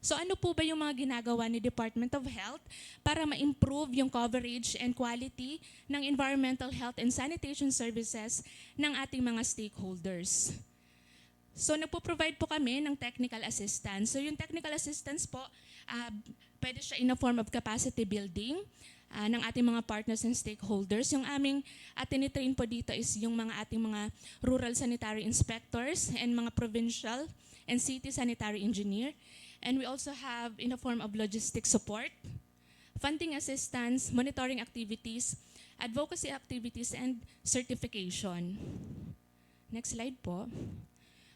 S5: So ano po ba yung mga ginagawa ni Department of Health para ma-improve yung coverage and quality ng environmental health and sanitation services ng ating mga stakeholders? So nagpo-provide po kami ng technical assistance. So yung technical assistance po, pwede siya in a form of capacity building ng ating mga partners and stakeholders. Yung aming tinitrain po dito is yung ating mga rural sanitary inspectors and mga provincial and city sanitary engineer. And we also have in a form of logistic support, funding assistance, monitoring activities, advocacy activities, and certification. Next slide po.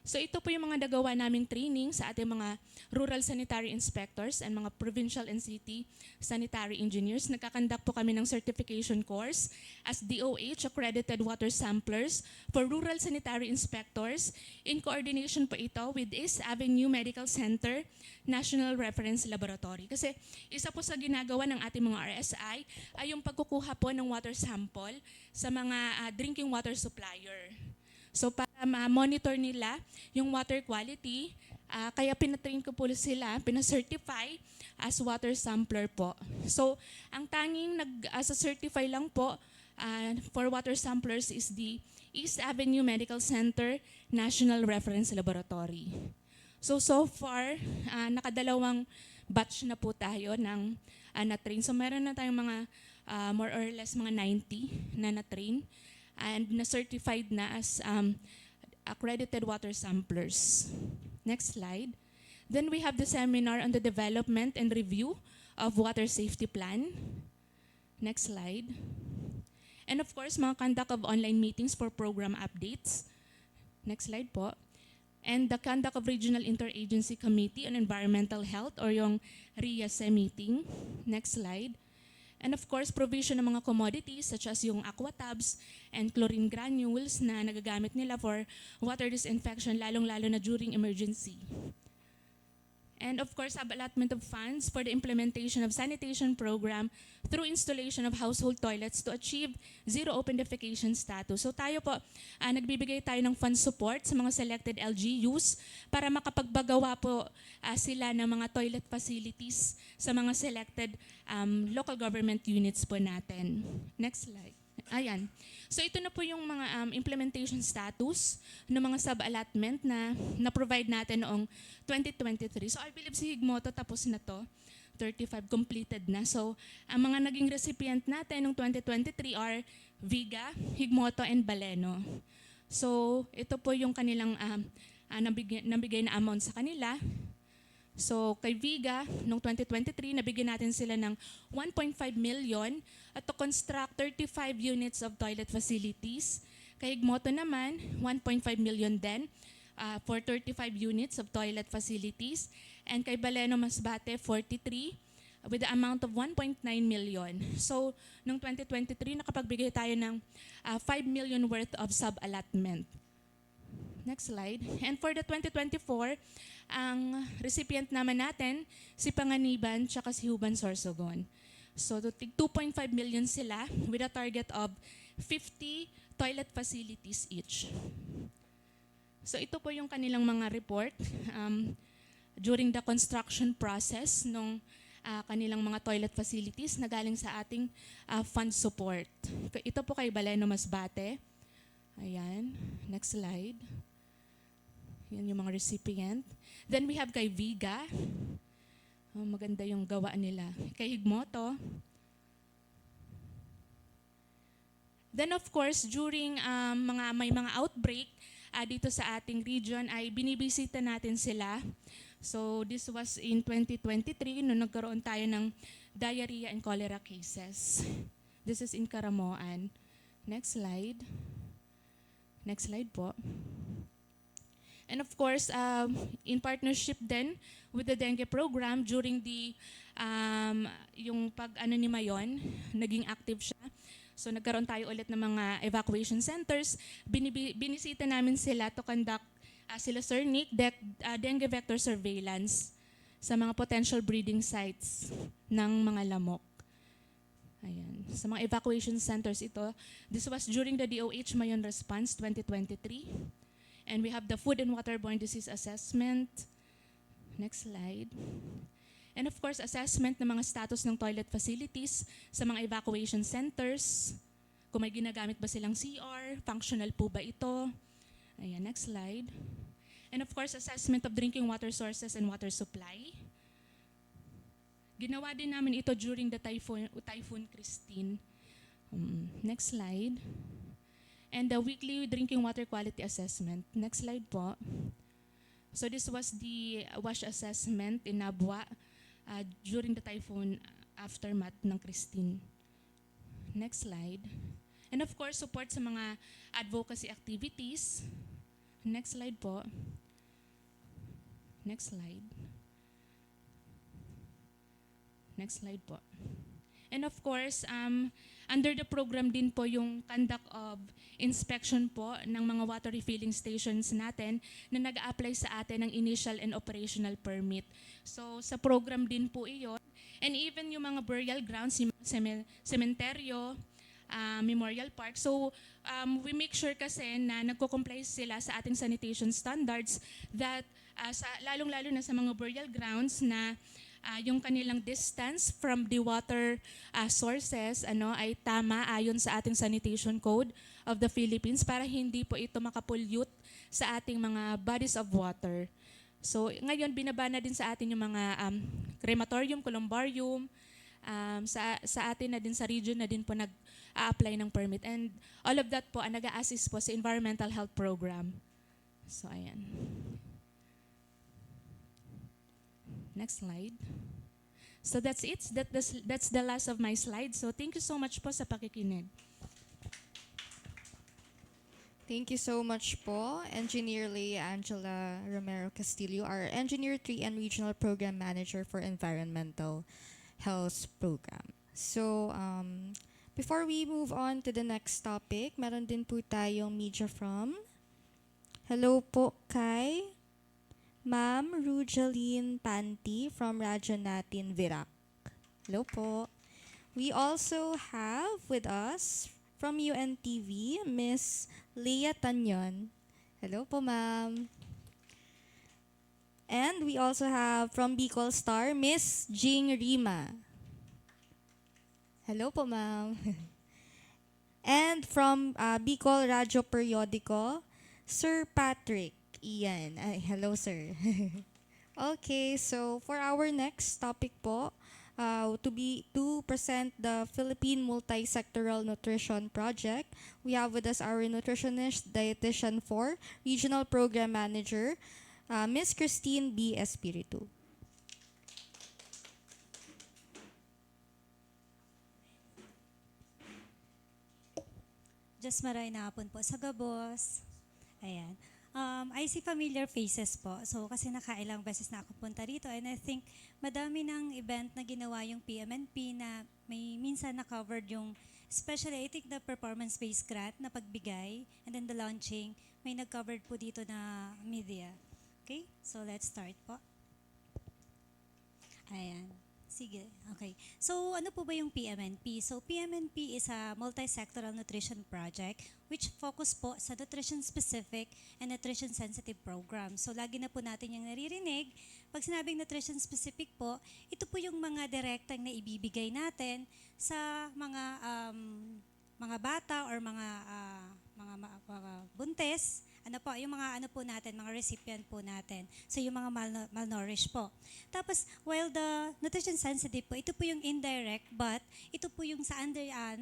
S5: So ito po yung mga nagawa naming training sa ating mga rural sanitary inspectors and mga provincial and city sanitary engineers. Nagkakandak po kami ng certification course as DOH accredited water samplers for rural sanitary inspectors. In coordination po ito with East Avenue Medical Center National Reference Laboratory. Kasi isa po sa ginagawa ng ating mga RSI ay yung pagkukuha po ng water sample sa mga drinking water supplier. So para ma-monitor nila yung water quality, kaya pinatrain ko po sila, pina-certify as water sampler po. So ang tanging nag-certify lang po for water samplers is the East Avenue Medical Center National Reference Laboratory. So far, nakadalawang batch na po tayo ng na-train. So meron na tayong mga more or less mga 90 na na-train and na-certified na as accredited water samplers. Next slide. Then we have the seminar on the development and review of water safety plan. Next slide. And of course, mga conduct of online meetings for program updates. Next slide po. And the conduct of Regional Interagency Committee on Environmental Health or yung RIASE meeting. Next slide. And of course, provision ng mga commodities such as yung aqua tubs and chlorine granules na nagagamit nila for water disinfection, lalong-lalo na during emergency. And of course, allotment of funds for the implementation of sanitation program through installation of household toilets to achieve zero open defecation status. So tayo po, nagbibigay tayo ng fund support sa mga selected LGUs para makapagbagawa po sila ng mga toilet facilities sa mga selected local government units po natin. Next slide. Ayan. So ito na po yung mga implementation status ng mga sub-allotment na na-provide natin noong 2023. So I believe si Higmoto tapos na to. 35 completed na. So ang mga naging recipient natin noong 2023 are Viga, Higmoto, and Baleno. So ito po yung kanilang nabigay na amount sa kanila. So, kay Viga, noong 2023, nabigyan natin sila ng 1.5 million at to construct 35 units of toilet facilities. Kay Higmoto naman, 1.5 million din for 35 units of toilet facilities. And kay Baleno Masbate, 43 with the amount of 1.9 million. So, noong 2023, nakapagbigay tayo ng 5 million worth of sub-allotment. Next slide. And for the 2024, ang recipient naman natin, si Panganiban tsaka si Huban Sorsogon. So, 2.5 million sila with a target of 50 toilet facilities each. So, ito po yung kanilang mga report during the construction process ng kanilang mga toilet facilities na galing sa ating fund support. Ito po kay Baleno Masbate. Ayan. Next slide. Yan yung mga recipient. Then we have kay Viga. Maganda yung gawa nila. Kay Higmoto. Then of course, during may mga outbreak dito sa ating region ay binibisita natin sila. So this was in 2023 nung nagkaroon tayo ng diarrhea and cholera cases. This is in Caramoan. Next slide. Next slide po. And of course, in partnership then with the dengue program during the yung ni Mayon, naging active siya. So nagkaroon tayo ulit ng mga evacuation centers. Binisita namin sila to conduct sila Sir Nick, dengue vector surveillance sa mga potential breeding sites ng mga lamok. Ayan. Sa mga evacuation centers ito, this was during the DOH Mayon Response 2023. And we have the food and waterborne disease assessment. Next slide. And of course, assessment ng mga status ng toilet facilities sa mga evacuation centers. Kung may ginagamit ba silang CR, functional po ba ito? Ayan, next slide. And of course, assessment of drinking water sources and water supply. Ginawa din namin ito during the Typhoon Christine. Next slide. And the weekly drinking water quality assessment. Next slide po. So this was the wash assessment in Nabwa during the typhoon aftermath ng Christine. Next slide. And of course, support sa mga advocacy activities. Next slide po. Next slide. Next slide po. And of course, under the program din po yung conduct of inspection po ng mga water refilling stations natin na nag-a-apply sa atin ng initial and operational permit. So sa program din po iyon. And even yung mga burial grounds, yung cementerio, memorial park. So we make sure kasi na nagko-comply sila sa ating sanitation standards that lalong-lalo na sa mga burial grounds na yung kanilang distance from the water sources ay tama ayon sa ating sanitation code of the Philippines para hindi po ito makapollute sa ating mga bodies of water. So ngayon binabana din sa atin yung mga crematorium, columbarium, sa atin na din sa region na din po nag-a-apply ng permit. And all of that po nag-a-assist po sa environmental health program. So ayan. Next slide. So that's it. That's the last of my slides. So thank you so much po sa pakikinig.
S1: Thank you so much po, Engineer Leia Angela Romero Castillo, our Engineer 3 and Regional Program Manager for Environmental Health Program. So, before we move on to the next topic, meron din po tayong media from. Hello po kay Ma'am Rujaline Panti from Radyo Natin Virac. Hello po. We also have with us from UNTV, Miss Leia Tanyon. Hello po, ma'am. And we also have from Bicol Star, Miss Jing Rima. Hello po, ma'am. And from Bicol Radio Periodico, Sir Patrick Ian. Ay, hello, sir. Okay, so for our next topic po, to present the Philippine Multi-Sectoral Nutrition Project, we have with us our nutritionist, dietitian 4, Regional Program Manager, Miss Christine B. Espiritu.
S6: Just maray na hapon po sa Gabos. Ayan. I see familiar faces po. So, kasi nakailang beses na ako punta rito. And I think madami ng event na ginawa yung PMNP na may minsan na-covered yung, especially I think the performance-based grant na pagbigay and then the launching, may nag-covered po dito na media. Okay? So, let's start po. Ayan. Sige, okay. So, ano po ba yung PMNP? So, PMNP is a multi-sectoral nutrition project which focus po sa nutrition-specific and nutrition-sensitive program. So, lagi na po natin yung naririnig. Pag sinabing nutrition-specific po, ito po yung mga direktang na ibibigay natin sa mga bata or mga buntis. Ano po, yung mga ano po natin, mga recipient po natin. So yung mga malnourished po. Tapos, while the nutrition sensitive po, ito po yung indirect, but ito po yung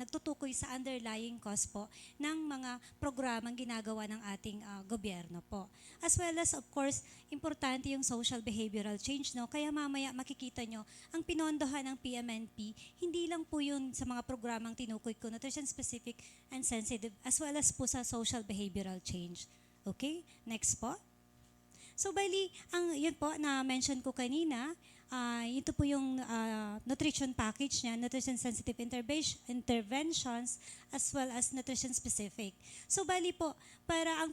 S6: nagtutukoy sa underlying cause po ng mga programang ginagawa ng ating gobyerno po. As well as, of course, importante yung social behavioral change, no? Kaya mamaya makikita nyo, ang pinondohan ng PMNP, hindi lang po yun sa mga programang tinukoy ko, nutrition specific and sensitive, as well as po sa social behavioral change. Okay, next po. So, bali, yun po na-mention ko kanina, ito po yung nutrition package niya, nutrition-sensitive interventions, as well as nutrition-specific. So, bali po, para ang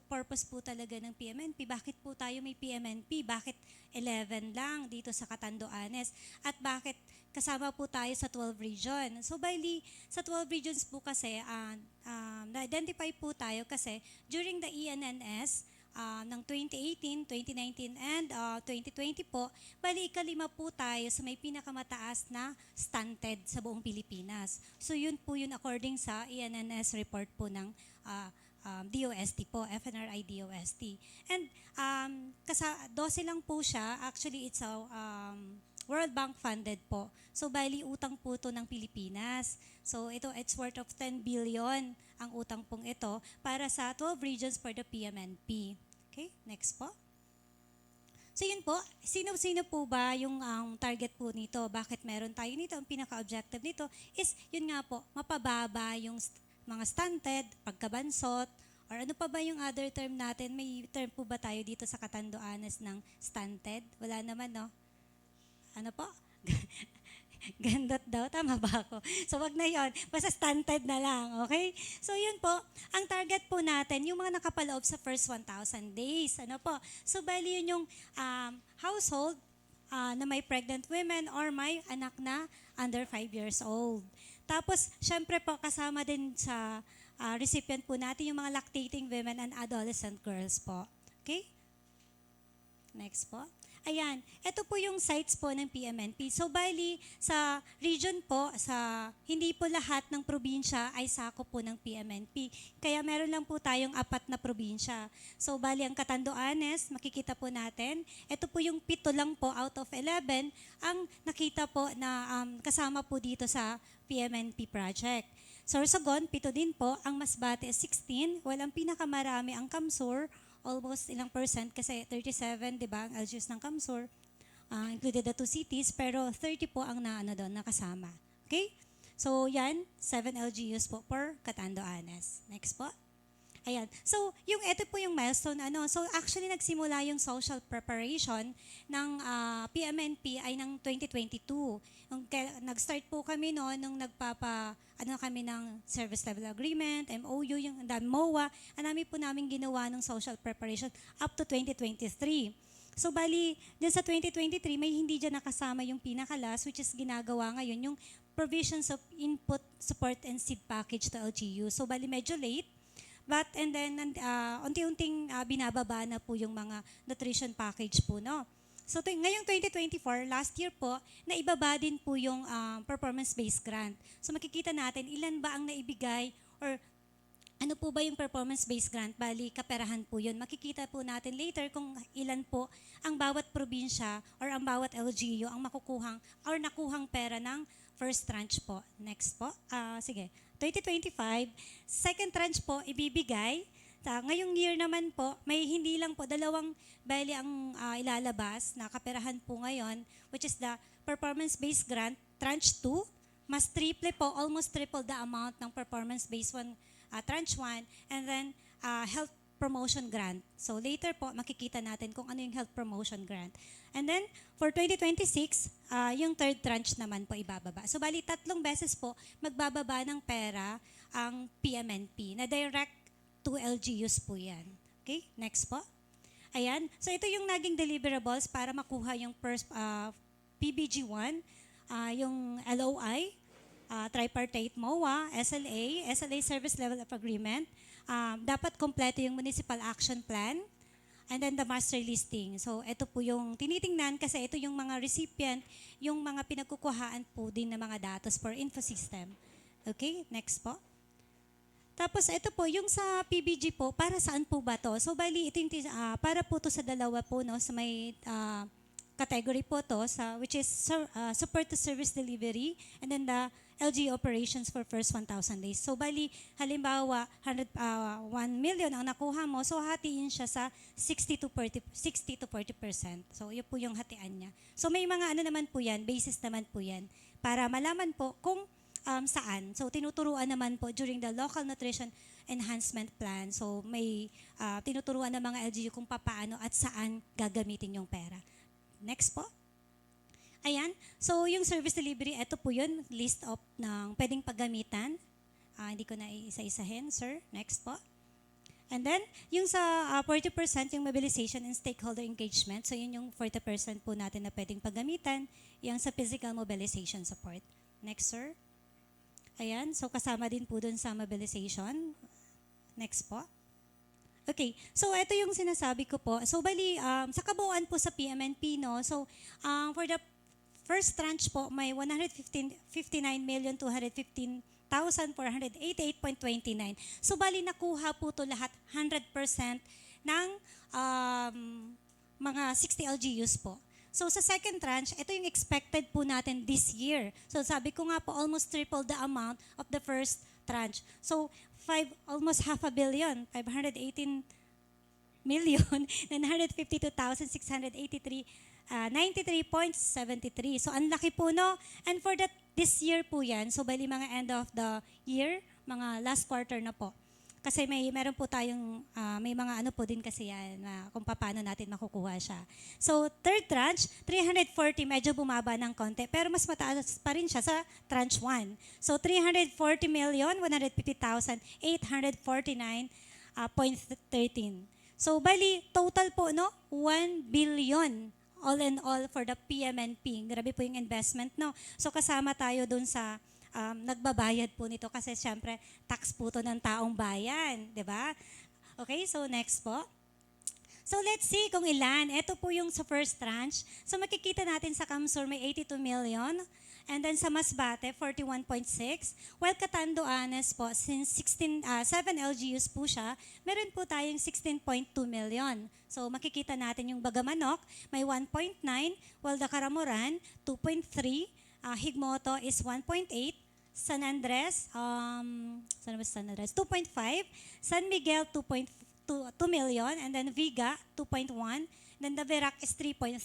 S6: purpose po talaga ng PMNP, bakit po tayo may PMNP? Bakit 11 lang dito sa Catanduanes? At bakit kasama po tayo sa 12 region? So, bali, sa 12 regions po kasi, na-identify po tayo kasi during the ENNS, ng 2018, 2019, and 2020 po, bali ikalima po tayo sa may pinakamataas na stunted sa buong Pilipinas. So yun po yun according sa ENNS report po ng DOST po, FNRI DOST. And 12 lang po siya, actually it's a World Bank funded po. So bali utang po to ng Pilipinas. So it's worth of 10 billion ang utang pong ito para sa 12 regions for the PMNP. Okay, next po. So yun po, sino po ba yung target po nito? Bakit meron tayo nito? Ang pinaka-objective nito is yun nga po, mapababa yung mga stunted, pagkabansot, or ano pa ba yung other term natin? May term po ba tayo dito sa Catanduanes ng stunted? Wala naman, no? Ano po? Gandot daw, tama ba ako? So wag na yon, basta stunted na lang, okay? So yun po, ang target po natin, yung mga nakapaloob sa first 1,000 days, ano po? So bali yun yung household na may pregnant women or may anak na under 5 years old. Tapos, syempre po, kasama din sa recipient po natin yung mga lactating women and adolescent girls po. Okay? Next po. Ayan, ito po yung sites po ng PMNP. So, bali, sa region po, hindi po lahat ng probinsya ay sakop po ng PMNP. Kaya meron lang po tayong 4 na probinsya. So, bali, ang Catanduanes, makikita po natin. Ito po yung 7 lang po out of 11 ang nakita po na kasama po dito sa PMNP project. Sorsogon, 7 din po. Ang Masbate, 16. Walang pinakamarami ang Kamsur, almost ilang percent kasi 37, di ba, ang LGUs ng Kamsur, included the 2 cities, pero 30 po ang doon nakasama. Okay? So, yan, 7 LGUs po per Catanduanes. Next po. Ayan. So, ito po yung milestone. So, actually, nagsimula yung social preparation ng PMNP ay ng 2022. Nag-start po kami nung kami ng service level agreement, MOU, yung MOA, ang dami po namin ginawa ng social preparation up to 2023. So, bali, din sa 2023, may hindi dyan nakasama yung pinakalas, which is ginagawa ngayon, yung provisions of input, support, and seed package to LGU. So, bali, medyo late. But, and then, unti-unting binababa na po yung mga nutrition package po, no? So ngayong 2024, last year po, naibaba din po yung performance-based grant. So makikita natin ilan ba ang naibigay or ano po ba yung performance-based grant? Bali, kaperahan po yun. Makikita po natin later kung ilan po ang bawat probinsya or ang bawat LGU ang makukuhang or nakuhang pera ng first tranche po. Next po. Sige. 2025, second tranche po ibibigay. Ngayong year naman po, may hindi lang po, dalawang bali ang ilalabas na kaperahan po ngayon, which is the performance-based grant, tranche 2, mas triple po, almost triple the amount ng performance-based one, tranche 1, and then health promotion grant. So later po, makikita natin kung ano yung health promotion grant. And then, for 2026, yung third tranche naman po ibababa. So bali, 3 beses po, magbababa ng pera ang PMNP na direct to LGUs po yan. Okay, next po. Ayan. So ito yung naging deliverables para makuha yung first PBG1, yung LOI, tripartite MOA, SLA Service Level of Agreement. Dapat kompleto yung Municipal Action Plan, and then the master listing. So ito po yung tinitingnan kasi ito yung mga recipient, yung mga pinagkukuhaan po din ng mga datos for infosystem. Okay, next po. Tapos ito po, yung sa PBG po, para saan po ba to? So bali, ito yung, para po to sa dalawa po, no, sa may category po to, which is support to service delivery, and then the LG operations for first 1,000 days. So bali, halimbawa, 1 million ang nakuha mo, so hatiin siya sa 60 to 40%. So yun po yung hatian niya. So may mga ano naman po yan, basis naman po yan, para malaman po kung saan. So, tinuturuan naman po during the Local Nutrition Enhancement Plan. So, may tinuturuan ng mga LGU kung paano at saan gagamitin yung pera. Next po. Ayan. So, yung service delivery, ito po yun, list of ng pwedeng paggamitan. Hindi ko na isa-isahin, sir. Next po. And then, yung sa 40% yung mobilization and stakeholder engagement. So, yun yung 40% po natin na pwedeng paggamitan. Yung sa physical mobilization support. Next, sir. Ayan, so kasama din po dun sa mobilization. Next po. Okay, so ito yung sinasabi ko po. So bali, sa kabuuan po sa PMNP, no, so for the first tranche po, may 159,215,488.29. So bali, nakuha po to lahat 100% ng mga 60 LGUs po. So sa second tranche, ito yung expected po natin this year. So sabi ko nga po, almost triple the amount of the first tranche. So almost half a billion, 518,952,683, 93.73. So ang laki po, no? And for this year po yan, so bali mga end of the year, mga last quarter na po. Kasi meron po tayong, may mga ano po din kasi yan na kung paano natin makukuha siya. So, third tranche, 340, medyo bumaba ng konti. Pero mas mataas pa rin siya sa tranche 1. So, 340,150,849.13. So, bali, total po, no? 1 billion all in all for the PMNP. Grabe po yung investment, no? So, kasama tayo dun sa nagbabayad po nito kasi syempre tax po to ng taong bayan, di ba? Okay, so next po. So let's see kung ilan. Ito po yung sa first tranche. So makikita natin sa Kamsur may 82 million. And then sa Masbate, 41.6. While Catanduanes po, since 7 LGUs po siya, meron po tayong 16.2 million. So makikita natin yung Bagamanok, may 1.9. While the Karamuran, 2.3. Higmoto is 1.8. San Andres, saan ba San Andres? 2.5. San Miguel, 2 million. And then Viga, 2.1. Then the Verac is 3.3.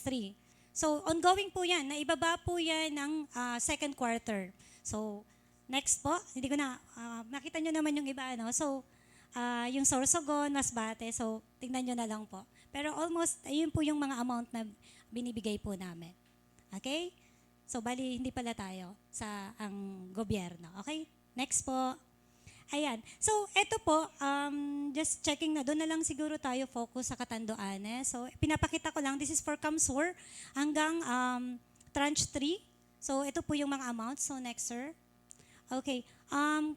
S6: So, ongoing po yan. Naibaba po yan ng second quarter. So, next po. Hindi ko na, nakita nyo naman yung iba, no? So, yung Sorsogon, Masbate. So, tingnan nyo na lang po. Pero almost, ayun po yung mga amount na binibigay po namin. Okay? So, bali, hindi pala tayo sa ang gobyerno. Okay? Next po. Ayan. So, eto po, just checking na, doon na lang siguro tayo focus sa Catanduanes. So, pinapakita ko lang, this is for Kamsur hanggang tranche 3. So, ito po yung mga amounts. So, next, sir. Okay.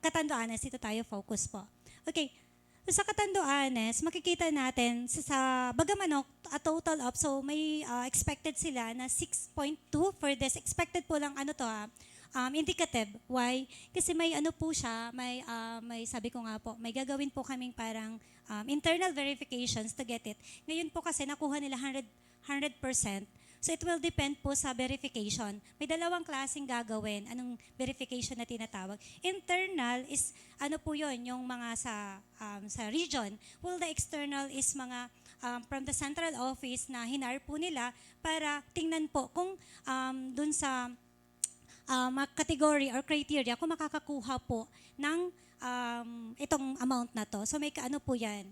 S6: Catanduanes, ito tayo focus po. Okay. Sa Catanduanes, makikita natin sa Bagamanok, a total of, so may expected sila na 6.2 for this. Expected po lang indicative. Why? Kasi may ano po siya, may sabi ko nga po, may gagawin po kaming parang internal verifications to get it. Ngayon po kasi nakuha nila 100%. So it will depend po sa verification. May dalawang klaseng gagawin. Anong verification na tinatawag? Internal is ano po yon, yung mga sa region. While the external is mga from the central office na hinar po nila para tingnan po kung dun sa category or criteria kung makakakuha po ng itong amount na to. So may kaano po yan.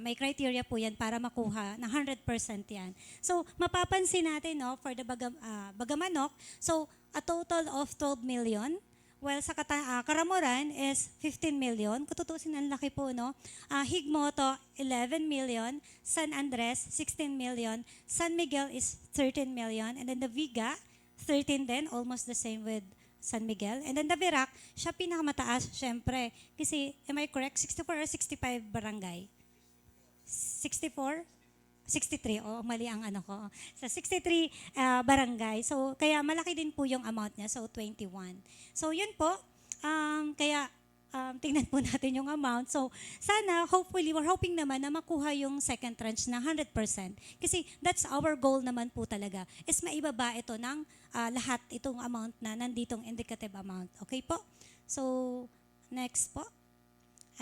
S6: May criteria po yan para makuha ng 100% yan. So, mapapansin natin, no, for the Bagamanok, so, a total of 12 million. While sa Karamoran is 15 million. Kututusin, ang laki po, no? Higmoto, 11 million. San Andres, 16 million. San Miguel is 13 million. And then the Viga, 13 din, almost the same with San Miguel. And then the Virac, siya pinakamataas, syempre. Kasi, am I correct? 64 or 65 barangay? 64? 63, mali ang ano ko. So, 63 barangay. So, kaya malaki din po yung amount niya. So, 21. So, yun po. Kaya, tingnan po natin yung amount. So, sana, hopefully, we're hoping naman na makuha yung second tranche na 100%. Kasi that's our goal naman po talaga. Is maibaba ito ng lahat itong amount na nanditong indicative amount. Okay po? So, next po.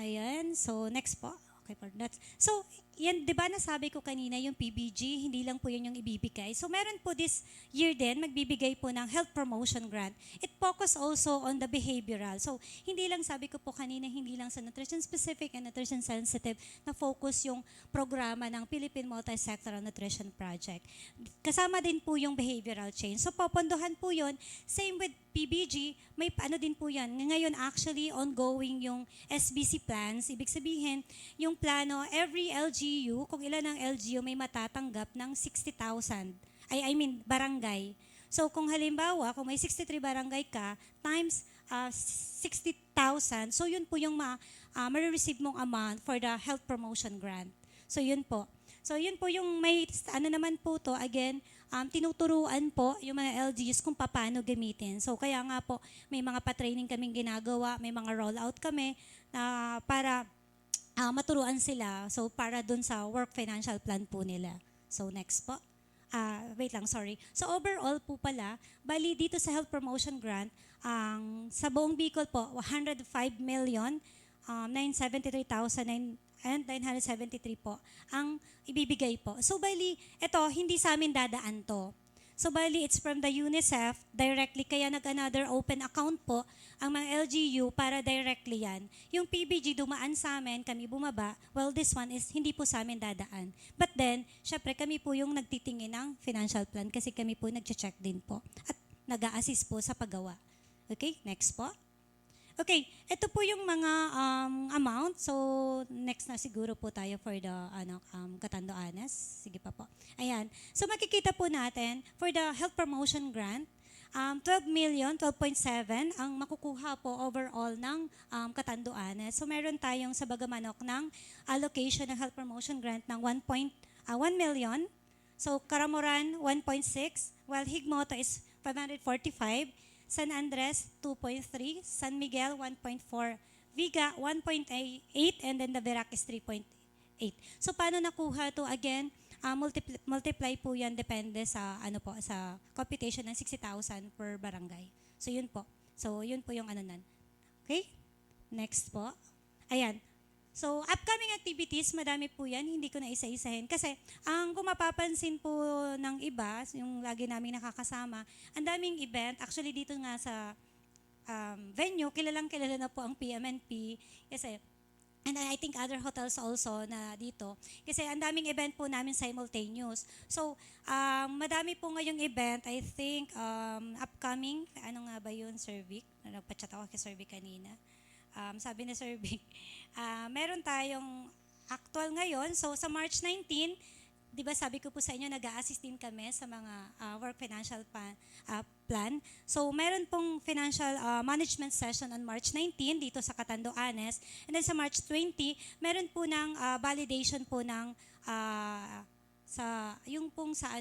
S6: Ayan. So, next po. Okay, for that. So, yan, di ba nasabi ko kanina yung PBG, hindi lang po yun yung ibibigay. So, meron po this year din, magbibigay po ng health promotion grant. It focus also on the behavioral. So, hindi lang, sabi ko po kanina, hindi lang sa nutrition specific and nutrition sensitive na focus yung programa ng Philippine Multi-Sectoral Nutrition Project. Kasama din po yung behavioral change. So, popondohan po yun. Same with PBG, may ano din po yan. Ngayon, actually, ongoing yung SBC plans. Ibig sabihin, yung plano, every LGU, kung ilan ang LGU, may matatanggap ng 60,000. I mean, barangay. So, kung halimbawa, kung may 63 barangay ka, times 60,000, so yun po yung ma-receive mong amount for the health promotion grant. So, yun po. So, yun po yung may, ano naman po to, again, tinuturuan po yung mga LGUs kung paano gamitin. So, kaya nga po, may mga pa-training kaming ginagawa, may mga rollout kami para maturuan sila. So, para dun sa work financial plan po nila. So, next po. Wait lang, sorry. So, overall po pala, bali dito sa health promotion grant, sa buong Bicol po, 105 million, 973,973 po ang ibibigay po. So, bali, ito, hindi sa amin dadaan to. So, bali, it's from the UNICEF directly, kaya nag-another open account po ang mga LGU para directly yan. Yung PBG dumaan sa amin, kami bumaba. Well, this one is hindi po sa amin dadaan. But then, syempre, kami po yung nagtitingin ng financial plan kasi kami po nag-check din po at nag-a-assist po sa paggawa. Okay, next po. Okay, ito po yung mga amount. So, next na siguro po tayo for the Catanduanes. Sige pa po. Ayan. So, makikita po natin for the health promotion grant, 12 million, 12.7 ang makukuha po overall ng Catanduanes. So, meron tayong sa Bagamanok ng allocation ng health promotion grant ng 1 million. So, Karamoran, 1.6, while Higmoto is 545. San Andres, 2.3. San Miguel, 1.4. Viga, 1.8. And then the Virac is 3.8. So, paano nakuha to? Again, multiply po yan depende sa, sa computation ng 60,000 per barangay. So, yun po. So, yun po yung nan. Okay? Next po. Ayan. So, upcoming activities, madami po yan. Hindi ko na isa-isahin. Kasi, kung mapapansin po ng iba, yung lagi namin nakakasama, ang daming event. Actually, dito nga sa venue, kilala na po ang PMNP. Kasi, and I think other hotels also na dito. Kasi ang daming event po namin simultaneous. So, madami po ngayong event. I think, upcoming, ano nga ba yun, Sir Vic? Nagpa-chat ako kay Sir Vic kanina. Sabi ni Sir Vic, meron tayong actual ngayon. So, sa March 19, di ba sabi ko po sa inyo, nag-a-assist din kami sa mga work financial plan. So, meron pong financial management session on March 19 dito sa Catanduanes. And then sa March 20, meron po ng validation po ng yung pong sa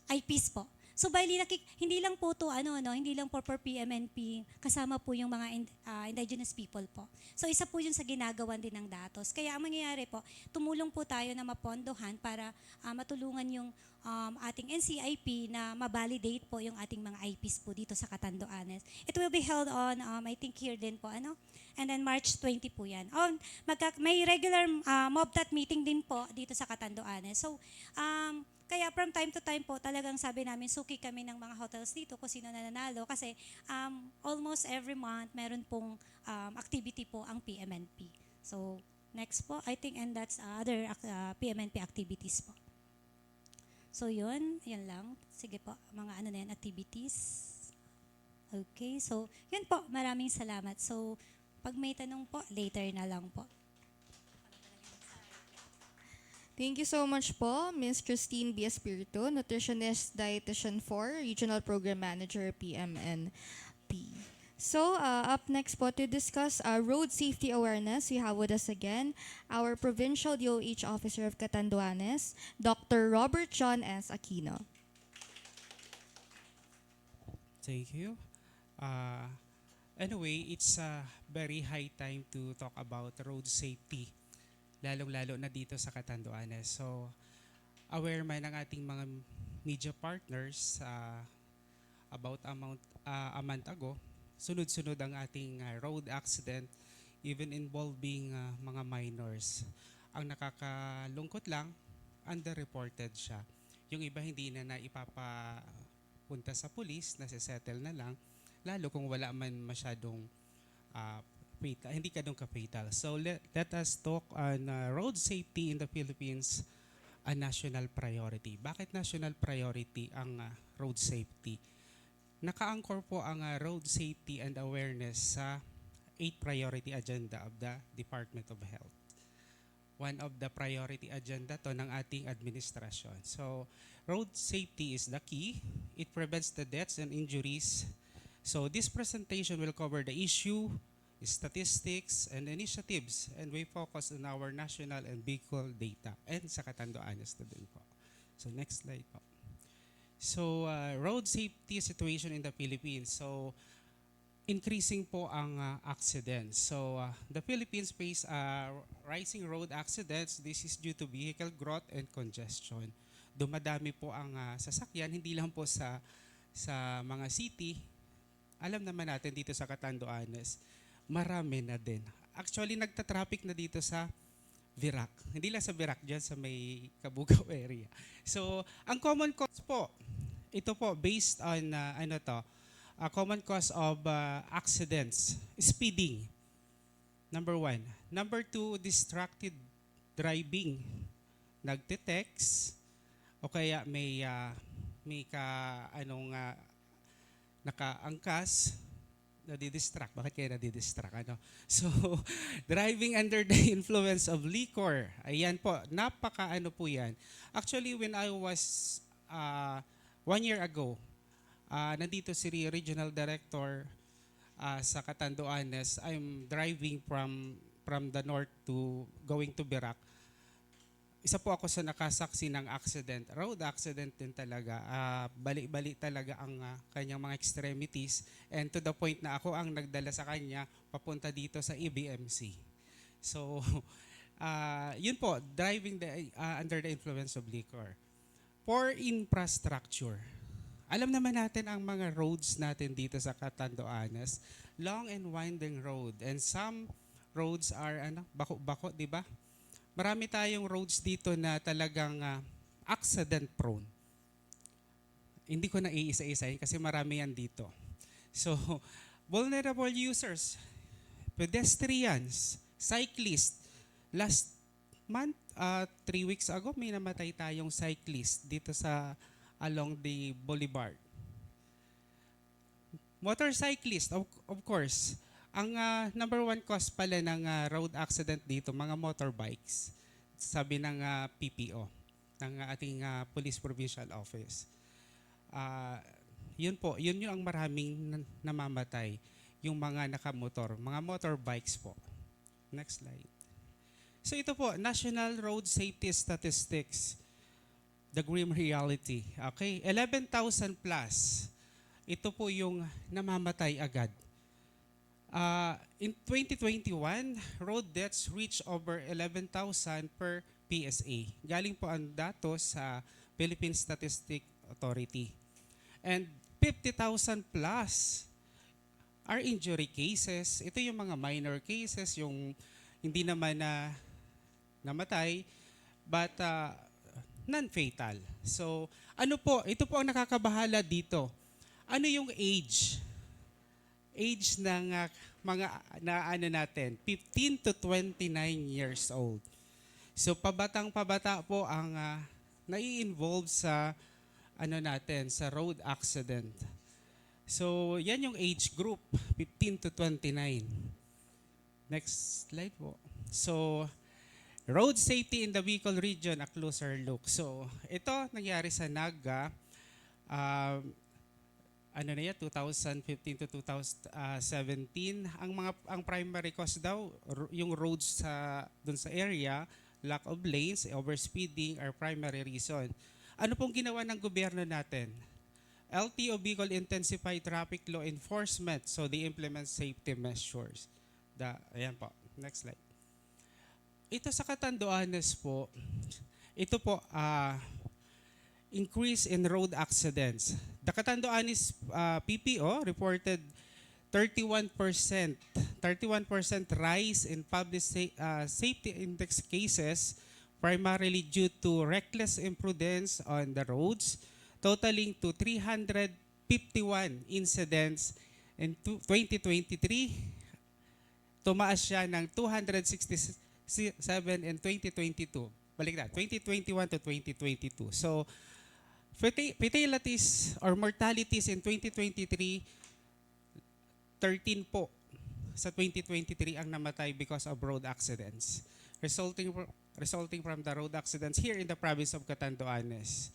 S6: IPs po. So bali hindi lang po to hindi lang po for PMNP, kasama po yung mga indigenous people po. So isa po yun sa ginagawan din ng datos. Kaya ang mangyayari po, tumulong po tayo na mapondohan para matulungan yung ating NCIP na ma-validate po yung ating mga IPs po dito sa Catanduanes. It will be held on I think here din po and then March 20 po yan. May regular MOBTAT meeting din po dito sa Catanduanes. So kaya from time to time po, talagang sabi namin, suki kami ng mga hotels dito kung sino nananalo. Kasi almost every month, meron pong activity po ang PMNP. So, next po, I think, and that's other PMNP activities po. So, yan lang. Sige po, mga activities. Okay, so, yun po, maraming salamat. So, pag may tanong po, later na lang po.
S1: Thank you so much po, Ms. Christine B. Espiritu, Nutritionist Dietitian 4, Regional Program Manager, PMNP. So, up next po to discuss road safety awareness, we have with us again our Provincial DOH Officer of Catanduanes, Dr. Robert John S. Aquino.
S2: Thank you. Anyway, it's a very high time to talk about road safety, lalong-lalo na dito sa Catanduanes. So, aware man ang ating mga media partners about a month ago, sunod-sunod ang ating road accident, even involving mga minors. Ang nakakalungkot lang, underreported siya. Yung iba hindi na ipapapunta sa pulis, nasisettle na lang, lalo kung wala man masyadong hindi ganun ka-fatal. So let us talk on road safety in the Philippines, a national priority. Bakit national priority ang road safety? Naka-anchor po ang road safety and awareness sa 8 priority agenda of the Department of Health. One of the priority agenda to ng ating administrasyon. So road safety is the key. It prevents the deaths and injuries. So this presentation will cover the issue, statistics, and initiatives, and we focus on our national and vehicle data and sa Catanduanes na din po. So next slide po. So road safety situation in the Philippines. So increasing po ang accidents. So the Philippines face rising road accidents. This is due to vehicle growth and congestion. Dumadami po ang sasakyan, hindi lang po sa mga city. Alam naman natin dito sa Catanduanes, marami na din. Actually, nagta-traffic na dito sa Virac. Hindi lang sa Virac, dyan sa may Cabugao area. So, ang common cause po, ito po, based on, a common cause of accidents, speeding, number 1. Number 2, distracted driving. Nagte-text, o kaya may nakaangkas, nadidistract. Bakit kaya nadidistract? So, driving under the influence of liquor. Ayan po, po yan. Actually, when I was 1 year ago, nandito si Regional Director sa Catanduanes. I'm driving from the north to going to Virac. Isa po ako sa nakasaksi ng accident. Road accident din talaga. Bali-bali talaga ang kanyang mga extremities. And to the point na ako ang nagdala sa kanya papunta dito sa EBMC. So, yun po, driving under the influence of liquor. For infrastructure. Alam naman natin ang mga roads natin dito sa Catanduanes. Long and winding road. And some roads are bako-bako, di ba? Marami tayong roads dito na talagang accident prone. Hindi ko na iisa-isahin kasi marami yan dito. So, vulnerable users, pedestrians, cyclists. Last month, 3 weeks ago, may namatay tayong cyclist dito along the boulevard. Motorcyclist, of course. Ang number 1 cause pala ng road accident dito, mga motorbikes, sabi ng PPO. ng ating Police Provincial Office. Yun po, yun yung ang maraming namamatay, yung mga nakamotor, mga motorbikes po. Next slide. So ito po, National Road Safety Statistics, the grim reality. Okay, 11,000 plus. Ito po yung namamatay agad. In 2021, road deaths reached over 11,000 per PSA. Galing po ang datos sa Philippine Statistic Authority. And 50,000 plus are injury cases. Ito yung mga minor cases, yung hindi naman na namatay, but non-fatal. So, ano po, ito po ang nakakabahala dito. Ano yung age? Age ng mga natin, 15 to 29 years old. So, pabatang-pabata po ang nai-involve sa natin, sa road accident. So, yan yung age group, 15 to 29. Next slide po. So, road safety in the Bicol region, a closer look. So, ito nangyari sa Naga, 2015 to 2017. Ang primary cause daw, yung roads dun sa area, lack of lanes, overspeeding are primary reason. Ano pong ginawa ng gobyerno natin? LTO Bicol intensify traffic law enforcement, so they implement safety measures. Ayan po, next slide. Ito sa Catanduanes po, ito po, increase in road accidents. The Catanduanes PPO reported 31% rise in public safety index cases, primarily due to reckless imprudence on the roads, totaling to 351 incidents in 2023. Tumaas siya ng 267 in 2022. Balik na, 2021 to 2022. So, fatalities or mortalities in 2023, 13 po sa 2023 ang namatay because of road accidents, resulting from the road accidents here in the province of Catanduanes.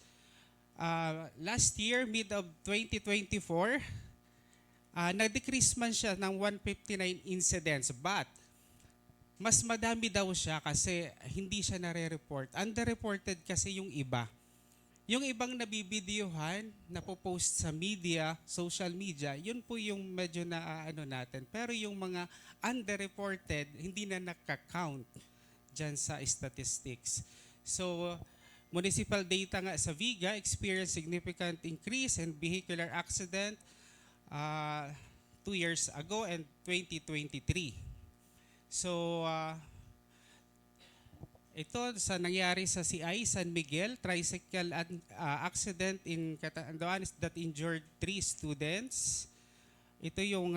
S2: Last year, mid of 2024, nag-decrease man siya ng 159 incidents, but mas madami daw siya kasi hindi siya nare-report. Underreported kasi yung iba. Yung ibang nabibidyohan, napopost sa media, social media, yun po yung medyo natin. Pero yung mga underreported, hindi na nakaka-count dyan sa statistics. So, municipal data nga sa Viga experienced significant increase in vehicular accident 2 years ago and 2023. So, ito sa nangyari sa CI San Miguel, tricycle accident in Catanduanes that injured 3 students. Ito yung,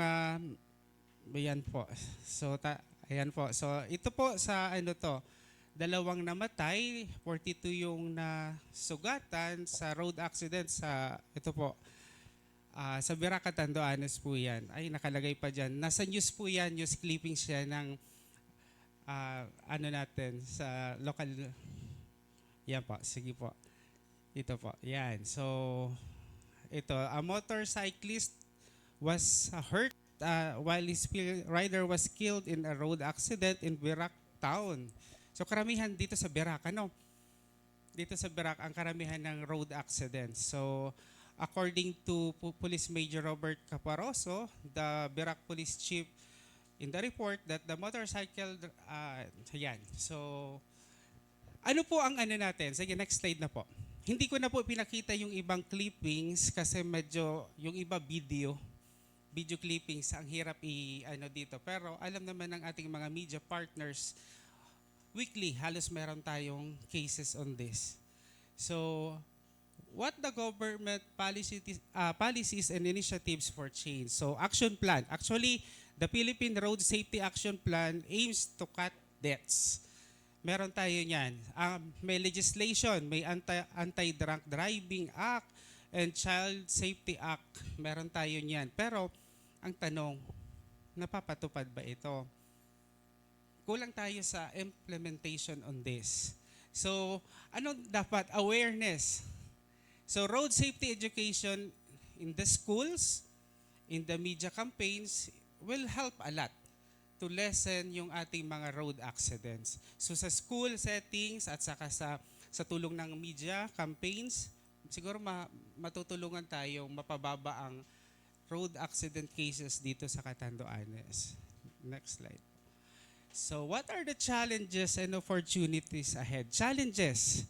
S2: ayan po. So, ayan po. So, ito po sa dalawang namatay, 42 yung nasugatan sa road accident sa, ito po, sa Virac, Catanduanes po yan. Ay, nakalagay pa dyan. Nasa news po yan, news clipping siya ng natin sa local. Yan po, sige po. Ito po, yan. So, ito, a motorcyclist was hurt while his rider was killed in a road accident in Virac town. So, karamihan dito sa Virac, dito sa Virac, ang karamihan ng road accidents. So, according to Police Major Robert Caparoso, the Virac Police Chief, in the report that the motorcycle, yan. So, ano po ang natin? Sige, next slide na po. Hindi ko na po pinakita yung ibang clippings kasi medyo, yung iba video clippings, ang hirap dito. Pero alam naman ng ating mga media partners, weekly, halos meron tayong cases on this. So, what the government policies and initiatives for change? So, action plan. Actually, the Philippine Road Safety Action Plan aims to cut deaths. Meron tayo niyan. May legislation, may Anti-Drunk Driving Act and Child Safety Act. Meron tayo niyan. Pero, ang tanong, napapatupad ba ito? Kulang tayo sa implementation on this. So, ano dapat? Awareness. So, road safety education in the schools, in the media campaigns, will help a lot to lessen yung ating mga road accidents. So, sa school settings at saka sa tulong ng media campaigns, siguro matutulungan tayong mapababa ang road accident cases dito sa Catanduanes. Next slide. So what are the challenges and opportunities ahead? Challenges.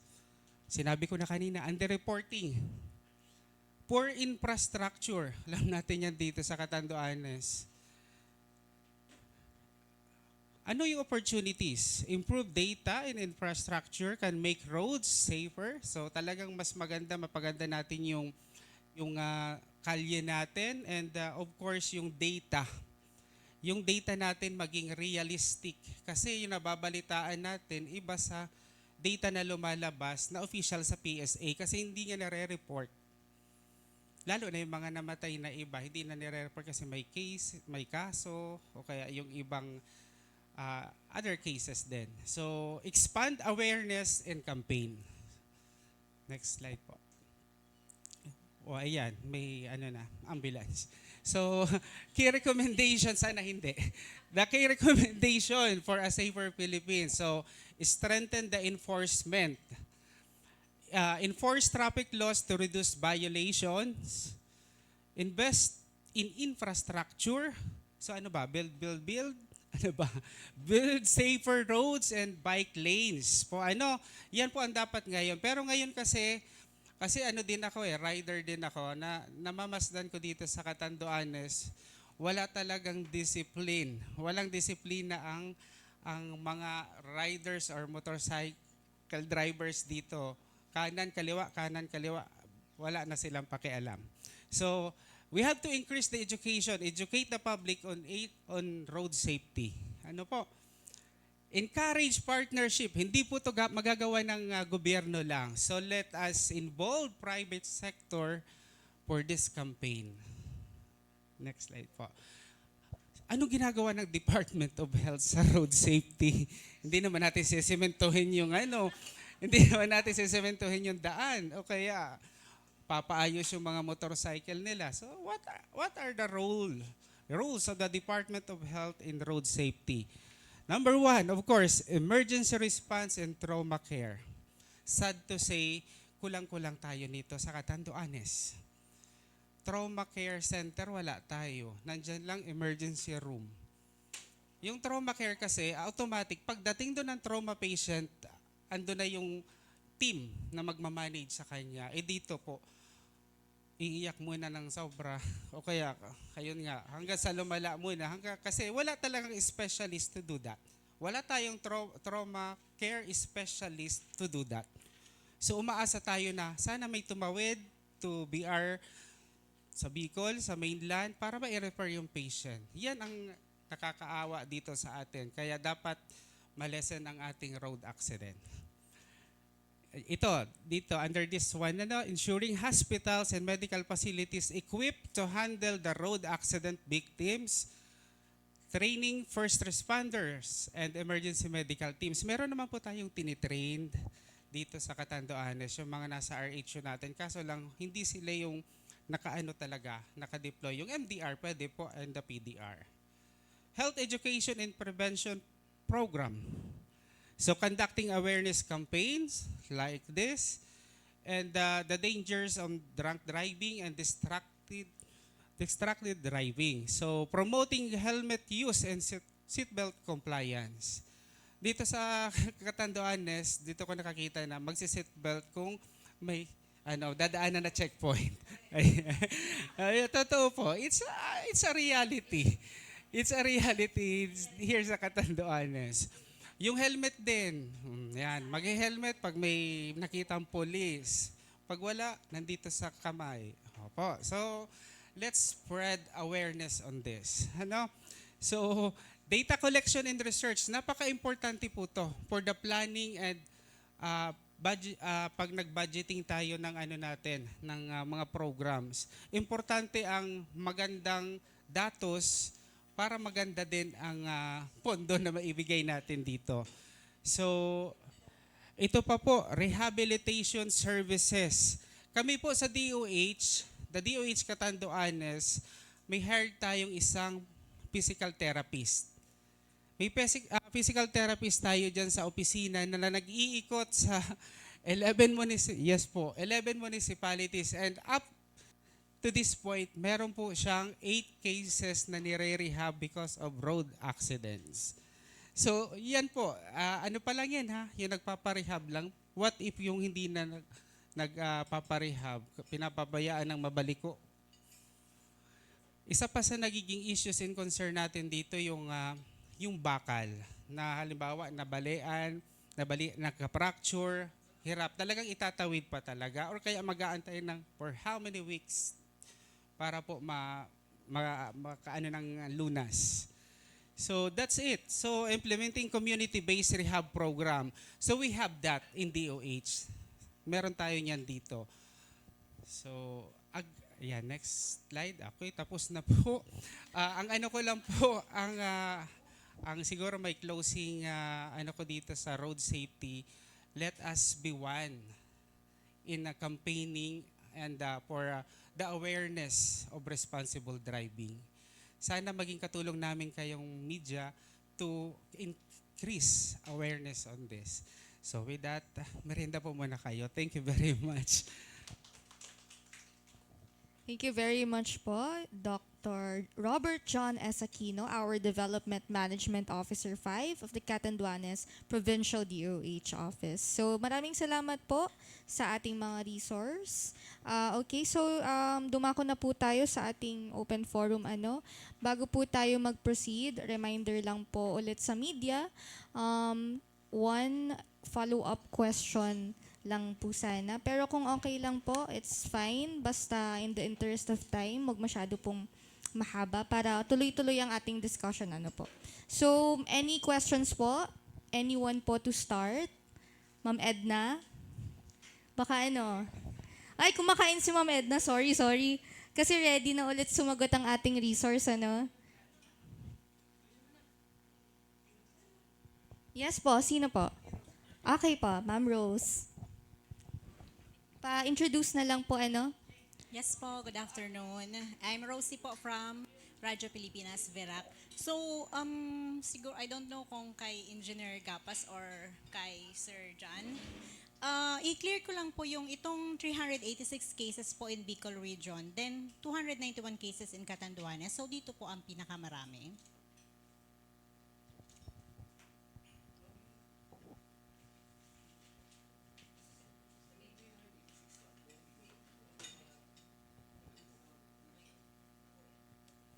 S2: Sinabi ko na kanina, underreporting. Poor infrastructure. Alam natin yan dito sa Catanduanes. Ano yung opportunities? Improved data and infrastructure can make roads safer. So talagang mas maganda, mapaganda natin yung kalye natin and of course yung data. Yung data natin maging realistic. Kasi yung nababalitaan natin, iba sa data na lumalabas na official sa PSA kasi hindi niya nare-report. Lalo na yung mga namatay na iba, hindi na nire-report kasi may kaso o kaya yung ibang other cases din. So, expand awareness and campaign. Next slide po. O ayan, may ambulance. So, key recommendation, sana hindi. The key recommendation for a safer Philippines. So, strengthen the enforcement. Enforce traffic laws to reduce violations. Invest in infrastructure. So ano ba? Build. Ano ba? Build safer roads and bike lanes. Yan po ang dapat ngayon. Pero ngayon kasi din ako rider din ako, na namamasdan ko dito sa Catanduanes, wala talagang discipline. Walang disiplina ang mga riders or motorcycle drivers dito. Kanan, kaliwa, wala na silang pakialam. So, we have to increase the education, educate the public on road safety. Ano po? Encourage partnership. Hindi po ito magagawa ng gobyerno lang. So let us involve private sector for this campaign. Next slide po. Ano ginagawa ng Department of Health sa road safety? Hindi naman natin sesementohin yung hindi naman natin sesementohin yung daan o kaya papaayos yung mga motorcycle nila. So what are the rules of the Department of Health in road safety? Number one, of course, emergency response and trauma care. Sad to say, kulang-kulang tayo nito sa Catanduanes. Trauma care center, wala tayo. Nandyan lang emergency room. Yung trauma care kasi, automatic, pagdating doon ng trauma patient, ando na yung team na magmamanage sa kanya. Dito po, iiyak muna ng sobra. O kaya, ayun nga, hanggang sa lumala muna. Kasi wala talagang specialist to do that. Wala tayong trauma care specialist to do that. So umaasa tayo na sana may tumawid to BR sa Bicol, sa mainland, para ma-refer yung patient. Yan ang nakakaawa dito sa atin. Kaya dapat malesen ang ating road accident. Ito, dito, under this one, ensuring hospitals and medical facilities equipped to handle the road accident victims, training first responders and emergency medical teams. Meron naman po tayong tinitrained dito sa Catanduanes, yung mga nasa RHU natin. Kaso lang, hindi sila yung naka-deploy. Yung MDR, pwede po, and the PDR. Health education and prevention program. So conducting awareness campaigns like this, and the dangers of drunk driving and distracted driving. So promoting helmet use and seatbelt compliance. Dito sa Catanduanes, dito ko nakakita na magsi-seatbelt kung may dadaanan na checkpoint. Totoo po. It's a reality. It's a reality here sa Catanduanes. Yung helmet din, yan, mag-helmet pag may nakitang police. Pag wala, nandito sa kamay. Opo. So, let's spread awareness on this. So, data collection and research, napaka-importante po to for the planning and pag nag-budgeting tayo ng ng mga programs. Importante ang magandang datos para maganda din ang pondo na maibigay natin dito. So, Ito pa po, rehabilitation services. Kami po sa DOH, the DOH Catanduanes, may hired tayong isang physical therapist. May physical therapist tayo dyan sa opisina na nag-iikot sa 11 municipalities, and up to this point, meron po siyang 8 cases na nire-rehab because of road accidents. So, yan po. Ano pa lang yan ha? Yung nagpaparehab lang. What if yung hindi na nagpaparehab, pinapabayaan ng mabaliko? Isa pa sa nagiging issues and concern natin dito yung bakal. Na halimbawa, nagka-fracture, hirap. Talagang itatawid pa talaga. Or kaya mag-aantay ng for how many weeks para po makaano ng lunas. So that's it. So implementing community-based rehab program. So we have that in DOH. Meron tayo niyan dito. So, next slide. Okay, tapos na po. Ang ano ko lang po, ang siguro may closing ano ko dito sa road safety. Let us be one in campaigning and for the awareness of responsible driving. Sana maging katulong namin kayong media to increase awareness on this. So with that, merienda po muna kayo. Thank you very much.
S1: Thank you very much po, Dr. Robert John S. Aquino, our Development Management Officer 5 of the Catanduanes Provincial DOH Office. So maraming salamat po sa ating mga resource. Okay, so dumako na po tayo sa ating open forum. Bago po tayo mag-proceed, reminder lang po ulit sa media, one follow-up question lang po sana. Pero kung okay lang po, it's fine. Basta in the interest of time, wag masyado pong mahaba para tuloy-tuloy ang ating discussion. Po. So, any questions po? Anyone po to start? Ma'am Edna? Baka Ay, kumakain si Ma'am Edna. Sorry. Kasi ready na ulit sumagot ang ating resource, Yes po, sino po? Okay po, Ma'am Rose. Pa-introduce na lang po,
S7: Yes po, good afternoon. I'm Rosie po from Radyo Pilipinas, Verac. So, siguro, I don't know kung kay Engineer Gapas or kay Sir John. I-clear ko lang po yung itong 386 cases po in Bicol Region, then 291 cases in Catanduanes. So, dito po ang pinakamarami.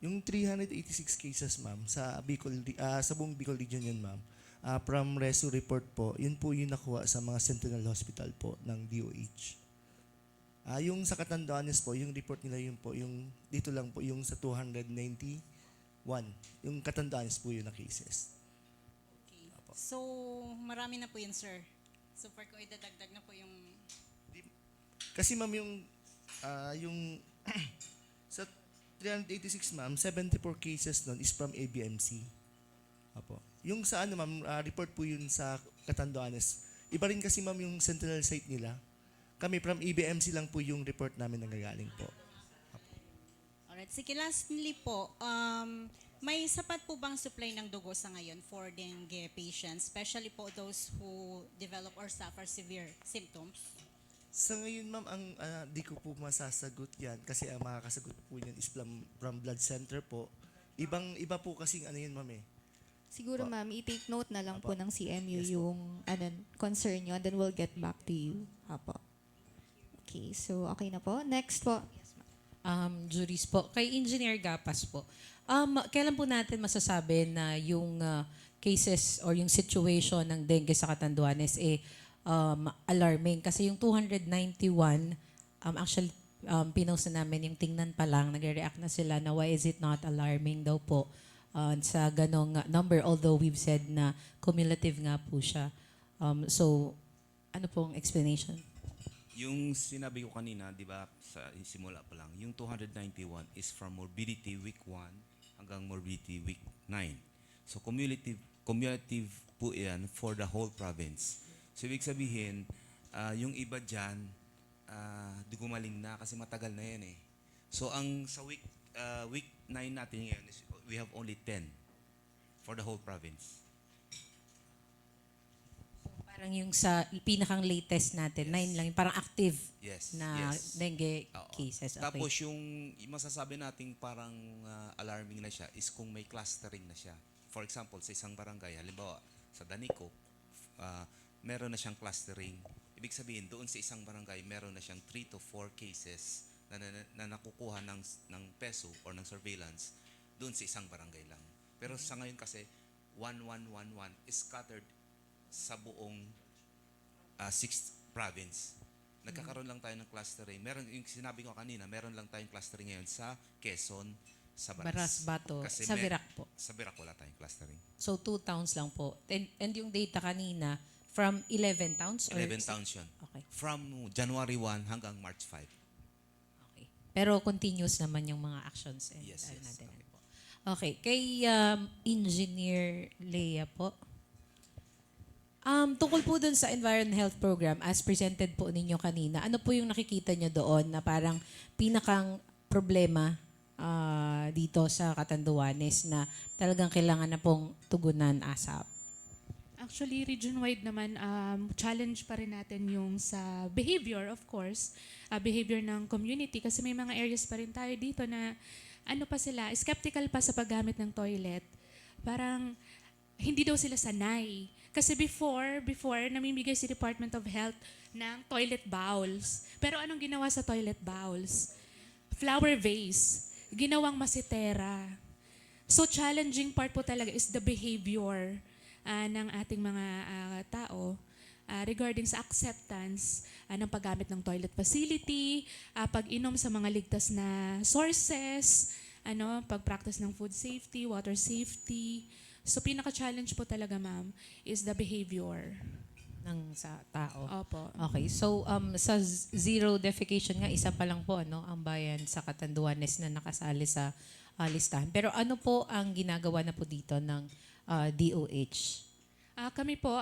S3: Yung 386 cases, ma'am, sa sa buong Bicol Region yun, ma'am. From Resu report po, yun po yung nakuha sa mga Sentinel Hospital po ng DOH. Yung sa Catanduanes po, yung report nila yun po, yung dito lang po, yung sa 291. Yung Catanduanes po yun na cases.
S7: Okay. So, marami na po yun, sir. So, for ko idadagdag na po yung...
S3: Kasi ma'am, yung sa 386, ma'am, 74 cases nun is from ABMC. Apo. Yung sa ma'am, report po yun sa Catanduanes. Iba rin kasi, ma'am, yung Sentinel site nila. Kami from ABMC lang po yung report namin nanggagaling po.
S7: Alright, sige, lastly po, may sapat po bang supply ng dugo sa ngayon for dengue patients, especially po those who develop or suffer severe symptoms?
S3: Sa ngayon, ma'am, di ko po masasagot yan kasi ang makakasagot po yan is from blood center po. Iba po kasing yun, ma'am eh.
S1: Siguro, ma'am, i-take note na lang po
S3: Apo.
S1: ng CMU
S3: Yes,
S1: yung concern nyo, and then we'll get back to you. Apo. Okay, so okay na po. Next po.
S8: Juris po. Kay Engineer Gapas po. Kailan po natin masasabi na yung cases or yung situation ng dengue sa Catanduanes alarming? Kasi yung 291, actually, pinost na namin yung tingnan pa lang, nagre-react na sila na why is it not alarming daw po sa ganong number, although we've said na cumulative nga po siya. So, ano pong explanation?
S4: Yung sinabi ko kanina, di ba, sa simula pa lang, yung 291 is from morbidity week 1 hanggang morbidity week 9. So cumulative po yan for the whole province.
S9: So, ibig sabihin, yung iba dyan, di gumaling na kasi matagal na yan eh. So, ang sa week 9 natin ngayon is we have only 10 for the whole province.
S8: Parang yung sa pinakang latest natin, 9 lang, yung parang active
S9: Yes.
S8: na
S9: yes.
S8: dengue
S9: Oo.
S8: cases. Okay.
S9: Tapos yung masasabi nating parang alarming na siya is kung may clustering na siya. For example, sa isang barangay, halimbawa sa Danico, meron na siyang clustering. Ibig sabihin, doon sa isang barangay, meron na siyang 3 to 4 cases na nakukuha ng PESO or ng surveillance doon sa isang barangay lang. Pero sa ngayon kasi, 1111 is scattered sa buong 6th province. Nagkakaroon lang tayo ng clustering. Meron, yung sinabi ko kanina, meron lang tayong clustering ngayon sa Quezon, sa
S8: Baras, Bato,
S9: Kasi
S8: sa Virac po.
S9: Sa Virac wala tayong clustering.
S8: So 2 towns lang po. And yung data kanina, from 11 towns?
S9: 11 towns yun.
S8: Okay.
S9: From January 1 hanggang March 5.
S8: Okay. Pero continuous naman yung mga actions. And
S9: Yes, yes.
S8: natin. Okay. Kay Engineer Leia po. Tungkol po dun sa Environment Health Program, as presented po ninyo kanina, ano po yung nakikita nyo doon na parang pinakang problema dito sa Catanduanes na talagang kailangan na pong tugunan ASAP?
S5: Actually, region-wide naman, challenge pa rin natin yung sa behavior, of course, behavior ng community kasi may mga areas pa rin tayo dito na ano pa sila, skeptical pa sa paggamit ng toilet. Parang hindi daw sila sanay. Kasi before, namimigay si Department of Health ng toilet bowls. Pero anong ginawa sa toilet bowls? Flower vase. Ginawang masitera. So challenging part po talaga is the behavior ng ating mga tao regarding sa acceptance ng paggamit ng toilet facility, pag-inom sa mga ligtas na sources, pag-practice ng food safety, water safety. So pinaka-challenge po talaga, ma'am, is the behavior.
S8: Ng sa tao.
S5: Opo.
S8: Okay. So sa zero defecation nga, isa pa lang po ang bayan sa Catanduanes na nakasali sa listahan. Pero ano po ang ginagawa na po dito ng DOH?
S5: Kami po,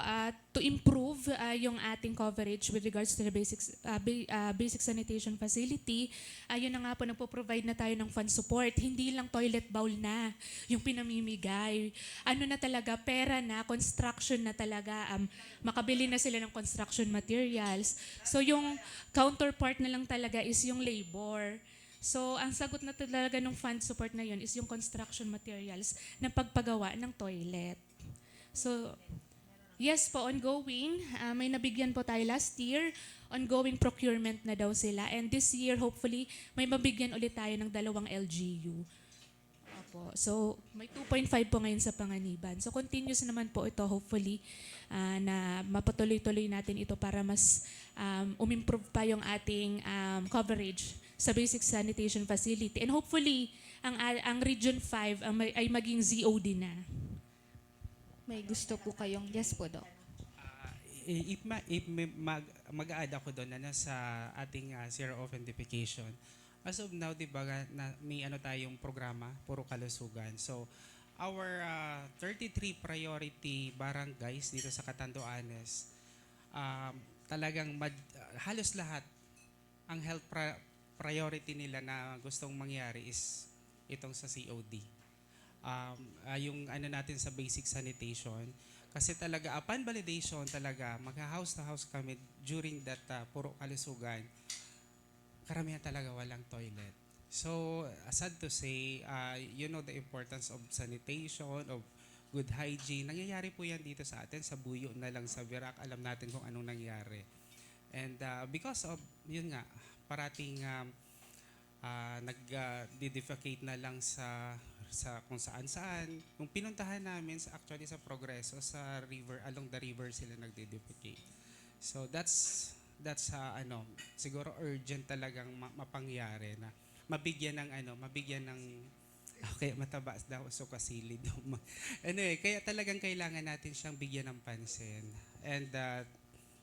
S5: to improve yung ating coverage with regards to the basic sanitation facility, yun na nga po, nagpo-provide na tayo ng fund support. Hindi lang toilet bowl na yung pinamimigay. Ano na talaga, pera na, construction na talaga, makabili na sila ng construction materials. So yung counterpart na lang talaga is yung labor. So ang sagot na talaga ng fund support na yun is yung construction materials na pagpagawa ng toilet. So, yes po, ongoing. May nabigyan po tayo last year. Ongoing procurement na daw sila. And this year, hopefully, may mabigyan ulit tayo ng 2 LGU. Opo. So, may 2.5 po ngayon sa Panganiban. So, continuous naman po ito, hopefully, na mapatuloy-tuloy natin ito para mas umimprove pa yung ating coverage sa basic sanitation facility. And hopefully, ang Region 5 ay maging ZOD na.
S1: May gusto po kayong, yes po, Doc.
S2: If mag-add ako doon sa ating zero authentication. As of now, di ba, may tayong programa, puro kalusugan. So, our 33 priority barangays dito sa Catanduanes, talagang halos lahat ang health priority nila na gustong mangyari is itong sa COD. Yung natin sa basic sanitation, kasi talaga upon validation talaga magha-house to house kami during that puro kalusugan, karamihan talaga walang toilet. So sad to say, the importance of sanitation, of good hygiene. Nangyayari po yan dito sa atin, sa Buyo na lang, sa Virac, alam natin kung anong nangyari. And because of yun nga, parating nag-defecate na lang sa kung saan-saan. Kung pinuntahan namin actually sa Progreso, sa river, along the river sila nagde-defecate. So that's siguro urgent talagang mapangyari na mabigyan ng okay, mataba daw so kasilid. Anyway, kaya talagang kailangan natin siyang bigyan ng pansin. And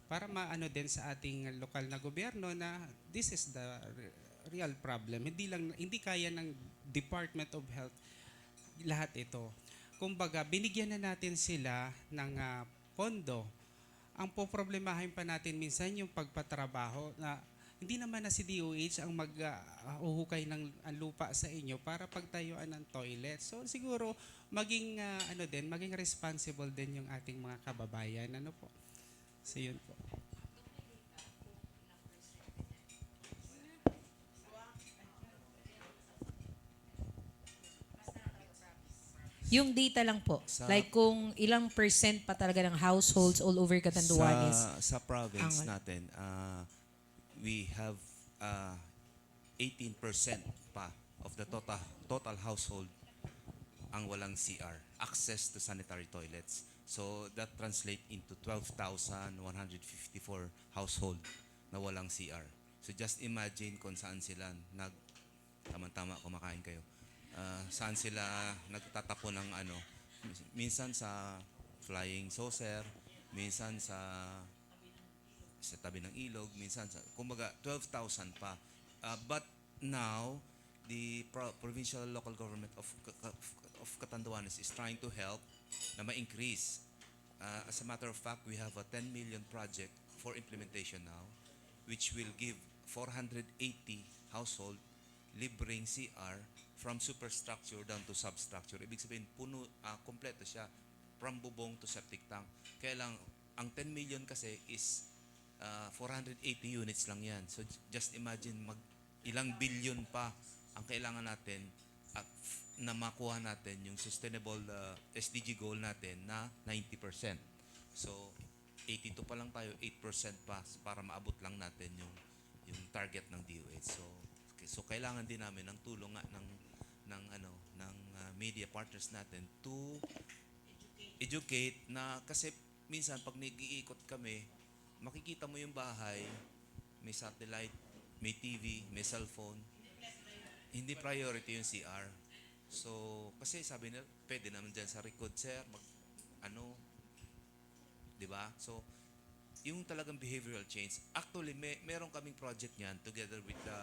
S2: para din sa ating lokal na gobyerno na this is the real problem. Hindi kaya ng Department of Health lahat ito. Kumbaga, binigyan na natin sila ng pondo ang poproblemahin pa natin minsan yung pagpatrabaho na hindi naman na si DOH ang mag-uhukay ng lupa sa inyo para pagtayuan ng toilet. So siguro maging maging responsible din yung ating mga kababayan. Ano po? So yun po.
S8: Yung data lang po.
S9: Sa-
S8: Like kung ilang percent pa talaga ng households all over Catanduanes.
S9: Sa province
S8: Ang-
S9: natin, we have 18% pa of the total household ang walang CR, access to sanitary toilets. So that translate into 12,154 household na walang CR. So just imagine kung saan sila tama-tama kumakain kayo. Saan sila nagtatapon ng minsan sa flying saucer, minsan sa tabi ng ilog, minsan sa, kumbaga 12,000 pa. But now, the provincial local government of Catanduanes is trying to help na ma-increase. As a matter of fact, we have a 10 million project for implementation now, which will give 480 household libreng CR from superstructure down to substructure. Ibig sabihin, kompleto siya from bubong to septic tank. Kaya lang, ang 10 million kasi is 480 units lang yan. So just imagine, ilang billion pa ang kailangan natin at na makuha natin yung sustainable SDG goal natin na 90%. So 82 pa lang tayo, 8% pa para maabot lang natin yung target ng DOH. So kailangan din namin ng tulong nga ng media partners natin to educate na, kasi minsan pag nag-iikot kami, makikita mo yung bahay, may satellite, may TV, may cellphone. Hindi priority yung CR. So, kasi sabi nila, pwede naman dyan sa record, sir, di ba? So, yung talagang behavioral change. Actually, meron kaming project niyan together with the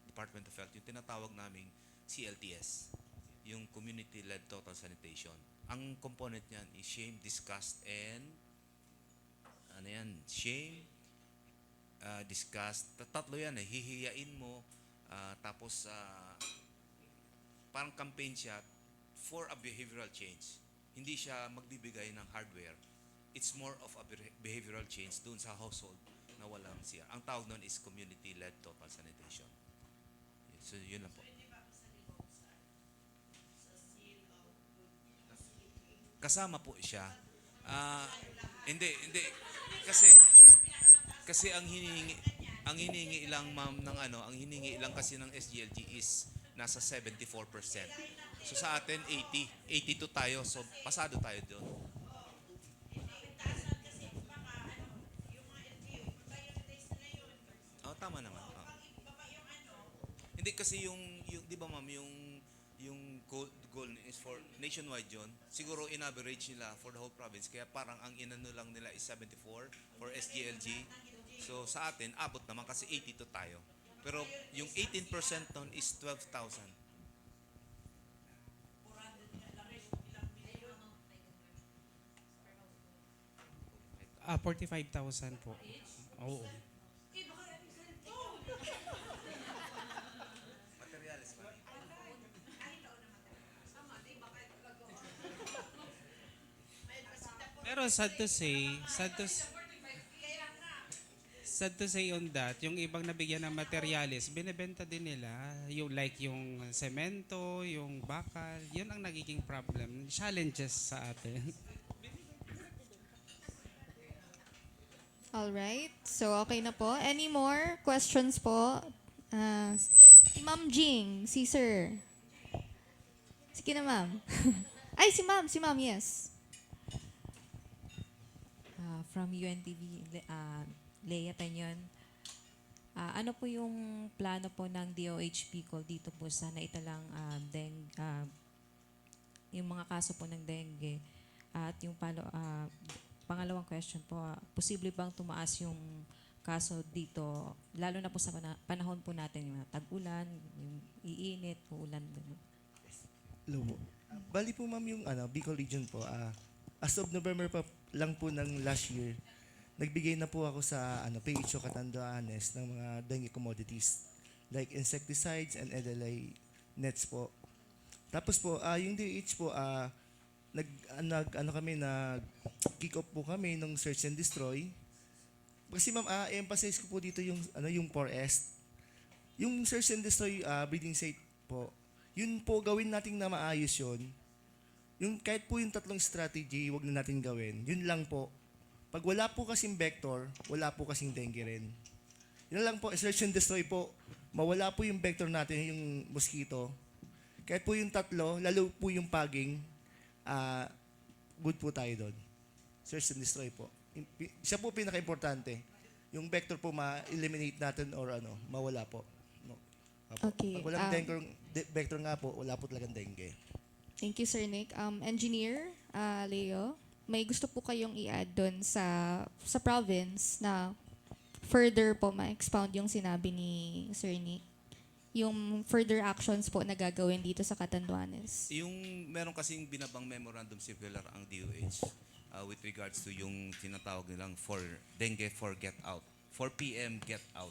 S9: Department of Health, yung tinatawag naming CLTS, yung Community-Led Total Sanitation. Ang component niyan is shame, disgust, and shame, disgust. Tatlo yan hihiyain mo, tapos parang campaign siya for a behavioral change. Hindi siya magbibigay ng hardware. It's more of a behavioral change dun sa household na walang CR. Ang tawag nun is Community-Led Total Sanitation. So, yun lang po. Kasama po siya. Hindi. Kasi ang hinihingi ilang ma'am ng ang hinihingi ilang kasi ng SGLG is nasa 74%. So sa atin 82 tayo. So pasado tayo doon. Oh, tama naman. Hindi kasi yung 'di ba ma'am, yung goal is for nationwide yun. Siguro in average nila for the whole province. Kaya parang ang inano lang nila is 74 for SGLG. So sa atin, abot naman kasi 82 tayo. Pero yung 18% nun is 12,000.
S2: Ah, 45,000 po. Oo. Pero sad to say on that, yung ibang nabigyan ng materials, binebenta din nila. Yung yung semento, yung bakal, yun ang nagiging problem. Challenges sa atin.
S1: Alright, so okay na po. Any more questions po? Si Ma'am Jing, si Sir. Sige na, Ma'am. Ay, si Ma'am, yes.
S10: From UNTV, Leia Tanyon. Ano po yung plano po ng DOH Bicol dito po sa naitalang yung mga kaso po ng dengue? At yung pangalawang question po, posible bang tumaas yung kaso dito, lalo na po sa panahon po natin, yung tag-ulan, yung iinit, uulan.
S3: Hello po. Bali po ma'am yung Bicol region po, as of November pa lang po ng last year, nagbigay na po ako sa PHO Catanduanes ng mga dengue commodities like insecticides and LLA nets po. Tapos po, yung DH po, nag kick off po kami ng search and destroy. Kasi ma'am, emphasize ko po dito yung 4S. Yung search and destroy breeding site po, yun po gawin natin na maayos yun. Yung kahit po yung tatlong strategy, wag na natin gawin. Yun lang po. Pag wala po kasing vector, wala po kasing dengue rin. Yun lang po, search and destroy po. Mawala po yung vector natin, yung mosquito. Kahit po yung tatlo, lalo po yung paging, good po tayo doon. Search and destroy po. Siya po pinaka-importante. Yung vector po ma-eliminate natin or mawala po. No.
S1: Okay,
S3: Pag walang vector nga po, wala po talagang dengue.
S1: Thank you, Sir Nick. Engineer Leo, may gusto po kayong i-add doon sa province na further po ma-expound yung sinabi ni Sir Nick? Yung further actions po na gagawin dito sa Catanduanes?
S9: Yung meron kasing binabang memorandum circular ang DOH with regards to yung tinatawag nilang for dengue for get out. 4 p.m. get out.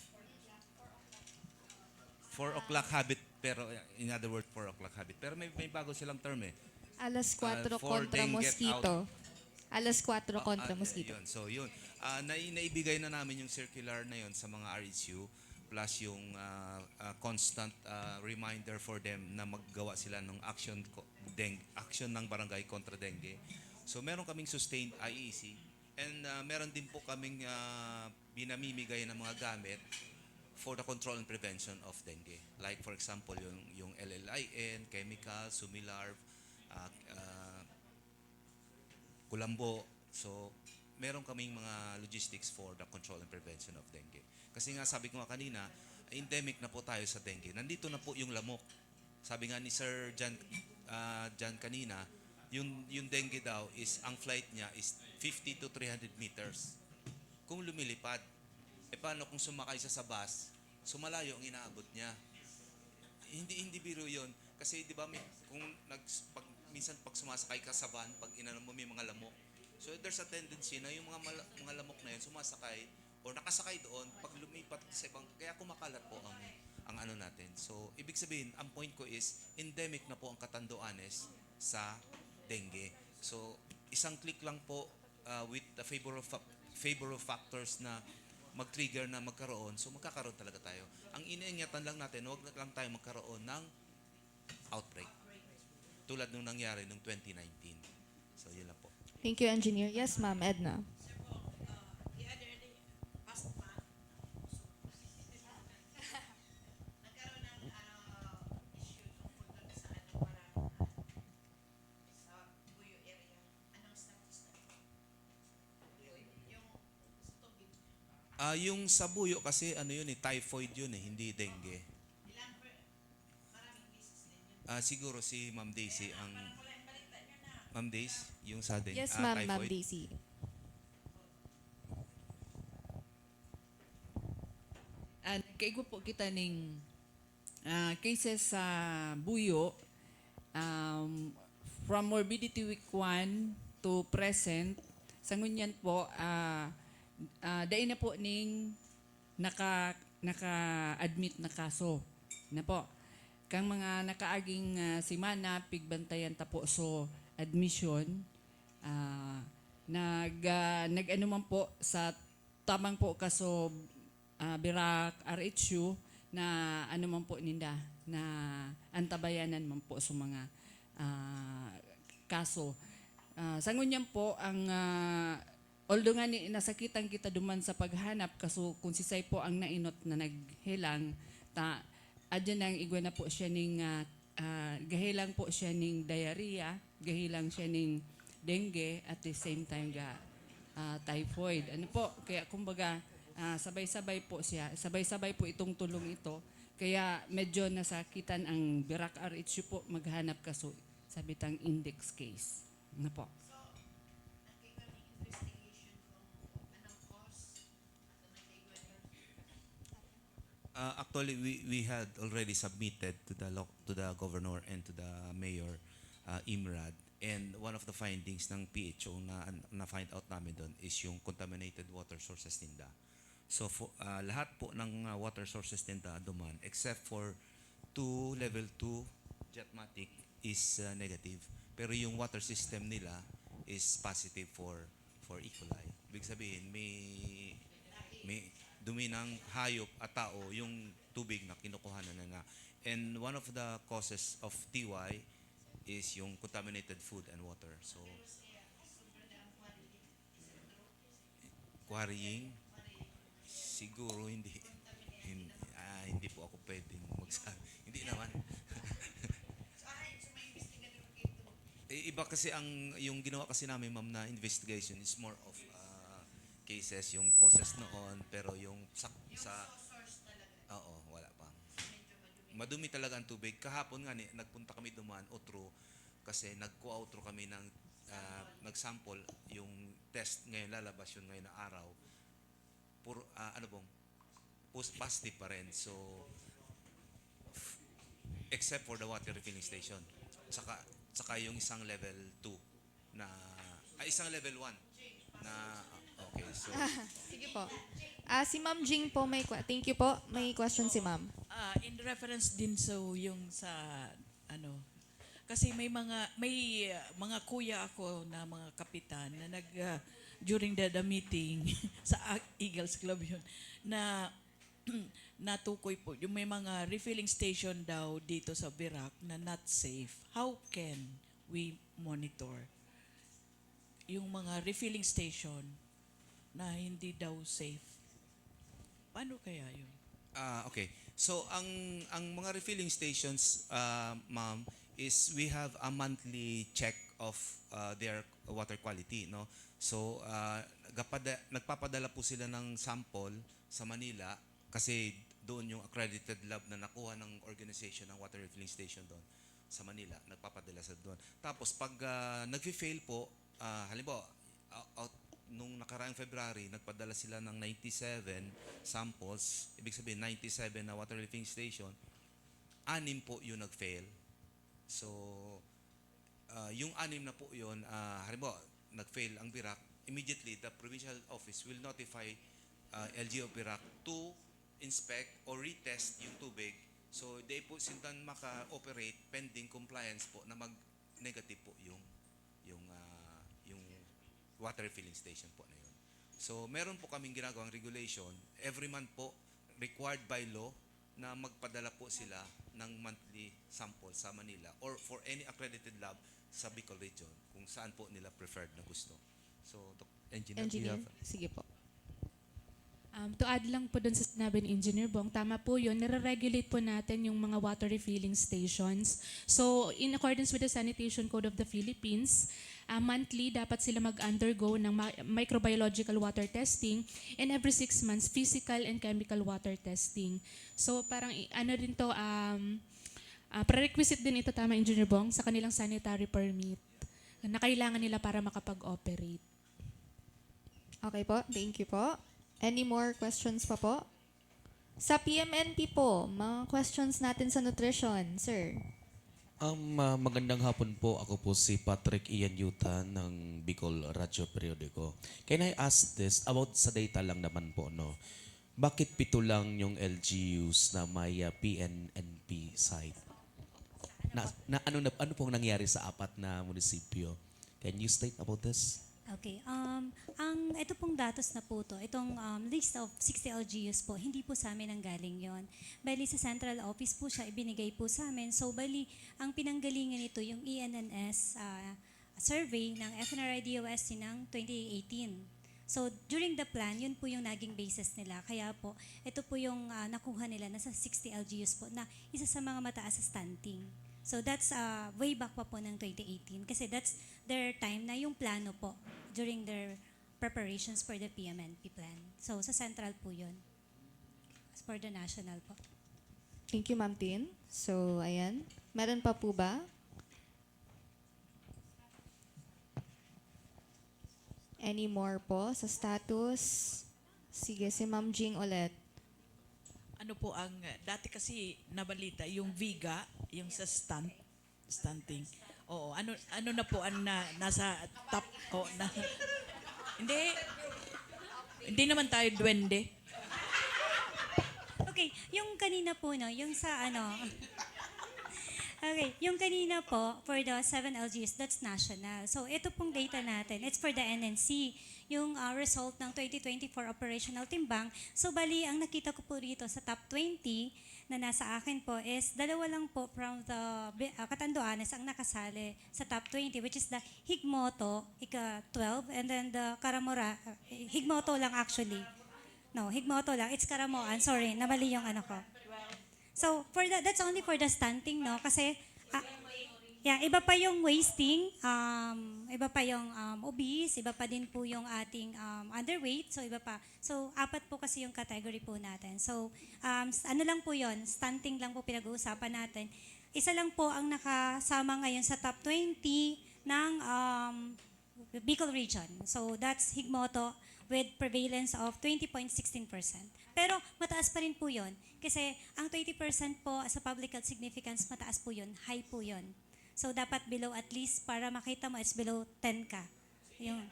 S9: 4 o'clock habit, pero in other words, 4 o'clock habit. Pero may bago silang term eh.
S1: Alas 4
S9: for
S1: kontra
S9: dengue
S1: mosquito. Alas 4 kontra mosquito.
S9: Yun. So yun. Naibigay na namin yung circular na yun sa mga RHU plus yung constant reminder for them na maggawa sila ng action ng barangay kontra dengue. So meron kaming sustained IEC and meron din po kaming binamimigay ng mga gamit for the control and prevention of dengue. Like for example, yung LLIN, chemical, Sumilarv, Kulambo. So, meron kaming mga logistics for the control and prevention of dengue. Kasi nga sabi ko nga kanina, endemic na po tayo sa dengue. Nandito na po yung lamok. Sabi nga ni Sir Jan kanina, yung dengue daw ang flight niya is 50 to 300 meters. Kung lumilipad, paano kung sumakay siya sa bus, sumalayo ang inaabot niya. Hindi biro 'yon kasi 'di ba minsan pag sumasakay ka sa van, pag inano mo may mga lamok. So there's a tendency na yung mga lamok na 'yon sumasakay o nakasakay doon pag lumipat sa ibang kaya kumakalat po ang ano natin. So ibig sabihin, ang point ko is endemic na po ang Catanduanes sa dengue. So isang click lang po with the favorable factors na mag-trigger na magkaroon, so magkakaroon talaga tayo. Ang iniingatan lang natin, huwag na lang tayo magkaroon ng outbreak. Tulad nung nangyari nung 2019. So, yun lang po.
S1: Thank you, Engineer. Yes, Ma'am Edna.
S9: Yung sa buyo kasi yun typhoid yun hindi dengue. Siguro si Ma'am Daisy ang Ma'am Daisy yung sa dengue.
S1: Yes, Ma'am
S9: Typhoid.
S1: Daisy.
S11: Kaigo po kita ning cases sa buyo from morbidity week 1 to present sa ngunyan po dahil na po ning naka-admit na kaso na po. Kang mga nakaaging simana, pigbantayan tapo so admission, nag-ano man po sa tamang po kaso Birak RHU na ano man po ninda na antabayanan man po sa mga kaso. Sa ngunyan po ang although nga nasakitan kita duman sa paghanap kaso kung sisay po ang nainot na naghilang adyan ang igwa na po siya ning gahilang po siya ning diarrhea, gahilang siya ning dengue at the same time typhoid. Ano po, kaya kumbaga sabay-sabay po siya, sabay-sabay po itong tulong ito. Kaya medyo nasakitan ang Birak RHU po maghanap kaso sa bitang index case. Ano po.
S9: Actually, we had already submitted to the governor and to the mayor, IMRAD, And one of the findings ng PHO na find out namin doon is yung contaminated water sources nila. So lahat po ng water sources nila duman except for level 2 Jetmatic is negative. Pero yung water system nila is positive for E. coli. Ibig sabihin may dumi ng hayop at tao yung tubig na kinukuhanan na. And one of the causes of TY is yung contaminated food and water. So, quarrying, siguro hindi po ako pwedeng magsabi. Hindi naman. Iba kasi yung ginawa kasi namin, ma'am, na investigation is more of cases, yung causes noon, pero yung oo, wala pa. Madumi talaga ang tubig. Kahapon nga, nagpunta kami dumaan, outro, kasi nag-co-outro kami ng nag-sample yung test ngayon, lalabas yun ngayon na araw. Puro, positive pa rin. So, except for the water refilling station. Saka yung isang level 2 na, isang level 1 na, okay, so.
S1: Sige po. Si Ma'am Jing po, thank you po. May question si Ma'am.
S12: In reference din yung sa kasi may mga kuya ako na mga kapitan na during the meeting sa Eagles Club yun na natukoy po yung may mga refilling station daw dito sa Virac na not safe. How can we monitor yung mga refilling station na hindi daw safe? Paano kaya yun?
S9: Okay. So ang mga refilling stations, ma'am, is we have a monthly check of their water quality, no? So nagpapadala po sila ng sample sa Manila kasi doon yung accredited lab na nakuha ng organization ng water refilling station doon sa Manila, nagpapadala sa doon. Tapos pag nag-fail po, halimbawa nung nakaraang February, nagpadala sila ng 97 samples, ibig sabihin 97 na water refilling station, 6 po yung nag-fail. So, yung 6 na po yun, halimbawa, nag-fail ang Virac, immediately the provincial office will notify LGU of Virac to inspect or retest yung tubig. So, they po sindan maka-operate pending compliance po na mag-negative po yung water refilling station po na yun. So, meron po kaming ginagawang regulation. Every month po, required by law na magpadala po sila ng monthly sample sa Manila or for any accredited lab sa Bicol region kung saan po nila preferred na gusto. So, Engineer, do you have-
S1: Sige po.
S5: To add lang po dun sa sinabi ni Engineer Bong, tama po yun, nire-regulate po natin yung mga water refilling stations. So, in accordance with the Sanitation Code of the Philippines, monthly dapat sila mag-undergo ng microbiological water testing and every 6 months, physical and chemical water testing. So, parang rin to, prerequisite din ito, tama Engineer Bong, sa kanilang sanitary permit na kailangan nila para makapag-operate.
S1: Okay po, thank you po. Any more questions pa po? Sa PMNP po, mga questions natin sa nutrition, sir.
S13: Magandang hapon po. Ako po si Patrick Ian Yuta ng Bicol Radyo Periodiko. Can I ask this about sa data lang naman po, no? Bakit 7 lang yung LGUs na may PNNP site? Ano pong nangyari sa 4 na munisipyo? Can you state about this?
S6: Okay. Ito pong datos na po to, itong list of 60 LGUs po, hindi po sa amin ang galing yon. Bali sa central office po siya, ibinigay po sa amin. So bali, ang pinanggalingan nito yung ENNS survey ng FNRI-DOST ng 2018. So during the plan, yun po yung naging basis nila. Kaya po, ito po yung nakuha nila na sa 60 LGUs po na isa sa mga mataas sa stunting. So that's way back pa po ng 2018 kasi that's their time na yung plano po during their preparations for the PMNP plan. So sa central po yun. As for the national po.
S1: Thank you, Ma'am Tin. So, ayan. Meron pa po ba? Any more po sa status? Sige, si Ma'am Jing ulit.
S12: Ano po dati kasi nabalita, yung Viga, yung sa stunting. Oo, ano na po ang nasa top na. Hindi. Hindi naman tayo duwende.
S6: Okay, yung kanina po, no, yung sa ano, okay, yung kanina po, for the 7 LGUs, that's national. So, ito pong data natin, it's for the NNC, yung result ng 2024 operational timbang. So, bali, ang nakita ko po rito sa top 20 na nasa akin po is dalawa lang po from the Catanduanes ang nakasali sa top 20, which is the Higmoto, ika-12, and then the Karamora, Higmoto lang actually. No, Higmoto lang. It's Karamoan. Sorry, namali yung ano ko. So, that's only for the stunting, no? Kasi, yeah, iba pa yung wasting, iba pa yung obese, iba pa din po yung ating underweight, so iba pa. So, 4 po kasi yung category po natin. So, ano lang po yon, stunting lang po pinag-uusapan natin. Isa lang po ang nakasama ngayon sa top 20 ng Bicol region. So, that's Higmoto with prevalence of 20.16%. Pero mataas pa rin po yun. Kasi ang 20% po sa public health significance, mataas po yun, high po yun. So, dapat below at least, para makita mo, it's below 10 ka. Yung,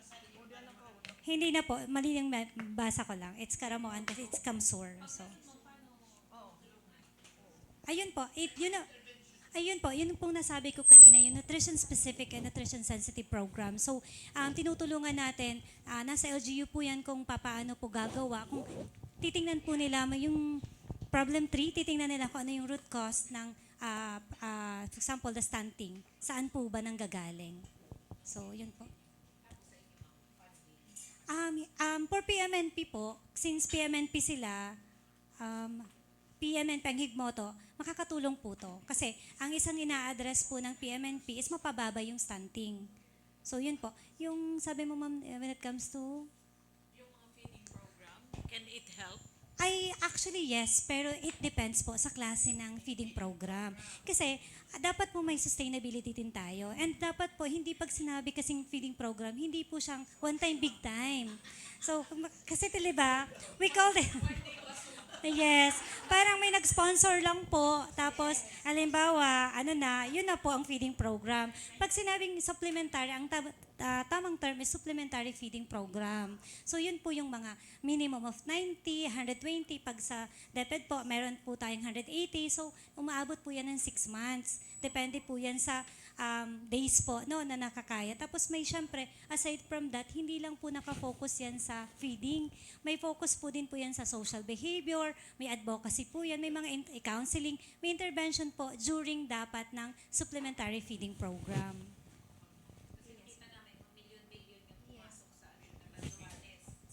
S6: hindi na po, mali yung basa ko lang. It's Karamoan kasi it's Kamsur. So, ayun po, ayun po, yun pong nasabi ko kanina, yung nutrition-specific and nutrition-sensitive program. So, tinutulungan natin, nasa LGU po yan kung paano po gagawa. Kung titingnan po nila yung problem 3, titingnan nila kung ano yung root cause ng, for example, the stunting. Saan po ba nang gagaling? So, yun po. For PMNP po, since PMNP sila, PMNP ang Higmoto, makakatulong po to. Kasi ang isang ina-address po ng PMNP is mapababa yung stunting. So yun po. Yung sabi mo ma'am, when it comes to...
S12: Yung mga feeding program, can it help?
S6: Ay, actually yes, pero it depends po sa klase ng feeding program. Kasi dapat po may sustainability din tayo. And dapat po, hindi pag sinabi kasing feeding program, hindi po siyang one time, big time. So, kasi diba, we call it... Yes. Parang may nag-sponsor lang po. Tapos, halimbawa, yun na po ang feeding program. Pag sinabing supplementary, ang tamang term is supplementary feeding program. So, yun po yung mga minimum of 90, 120. Pag sa DepEd po, meron po tayong 180. So, umaabot po yan ng 6 months. Depende po yan sa days po na nakakaya. Tapos may syempre, aside from that, hindi lang po nakafocus yan sa feeding. May focus po din po yan sa social behavior, may advocacy po yan, may mga counseling, may intervention po during dapat ng supplementary feeding program.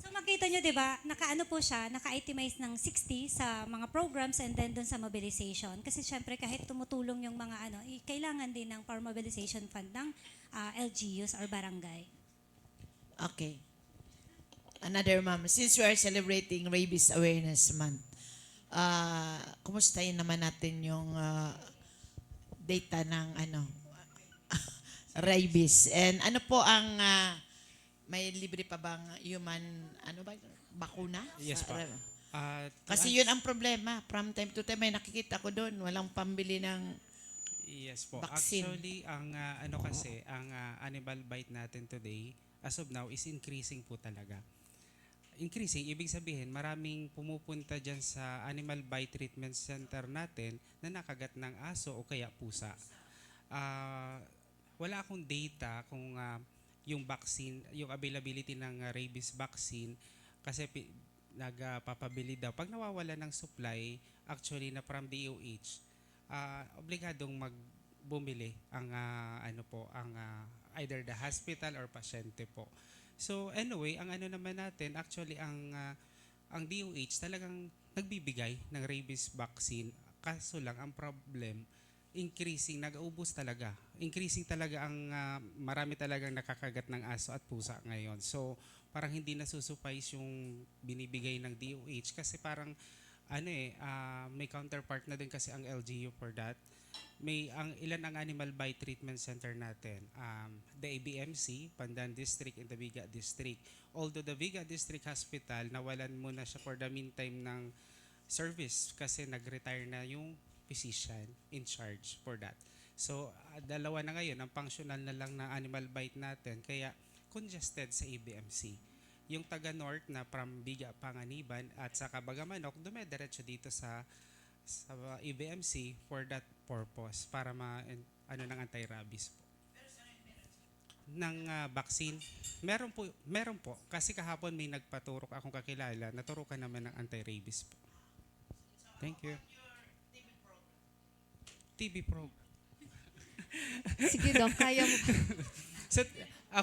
S6: So makita nyo, di ba, nakaano po siya, naka-itemize ng 60 sa mga programs and then dun sa mobilization. Kasi syempre kahit tumutulong yung mga kailangan din ng for mobilization fund ng LGUs or barangay.
S14: Okay. Another ma'am, since we are celebrating Rabies Awareness Month, kumustahin naman natin yung data ng rabies. And ano po ang may libre pa bang human bakuna?
S2: Yes pa.
S14: Kasi yun ang problema. From time to time may nakikita ko doon, walang pambili ng
S2: Yes po.
S14: vaccine.
S2: Actually, ang ang animal bite natin today, as of now, is increasing po talaga. Increasing, ibig sabihin, maraming pumupunta dyan sa animal bite treatment center natin na nakagat ng aso o kaya pusa. Wala akong data kung yung vaccine, yung availability ng rabies vaccine, kasi nagpapabili daw. Pag nawawala ng supply, actually na from DOH, obligadong magbumili ang either the hospital or pasyente po. So anyway, ang naman natin, actually ang DOH talagang nagbibigay ng rabies vaccine. Kaso lang ang problem, increasing, nag-ubos talaga. Increasing talaga ang marami talagang nakakagat ng aso at pusa ngayon. So parang hindi nasusupplies yung binibigay ng DOH kasi parang may counterpart na din kasi ang LGU for that. Ilan ang animal bite treatment center natin? The ABMC, Pandan District and the Viga District. Although the Viga District Hospital, nawalan muna siya for the meantime ng service kasi nag-retire na yung physician in charge for that. So, dalawa na ngayon, ang functional na lang na animal bite natin, kaya congested sa ABMC. Yung taga-north na from Biga, Panganiban at sa Bagamanok, dumediretso dito sa ABMC for that purpose, para ng anti-rabies po. Ng vaccine, meron po. Kasi kahapon may nagpaturok akong kakilala, naturukan naman ng anti-rabies po. Thank you. TB program.
S1: Sige, Doc, kaya mo.
S2: So,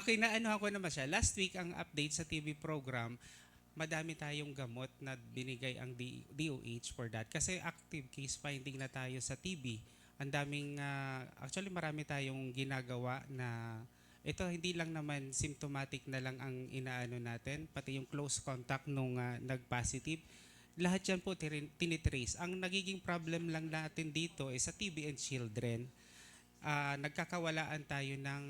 S2: okay, na ako naman siya. Last week, ang update sa TV program, madami tayong gamot na binigay ang DOH for that. Kasi active case finding na tayo sa TB. Ang daming, actually marami tayong ginagawa na ito hindi lang naman symptomatic na lang ang inaano natin, pati yung close contact nung nag-positive. Lahat yan po tinitrace. Ang nagiging problem lang natin dito is sa TB and children. Nagkakawalaan tayo ng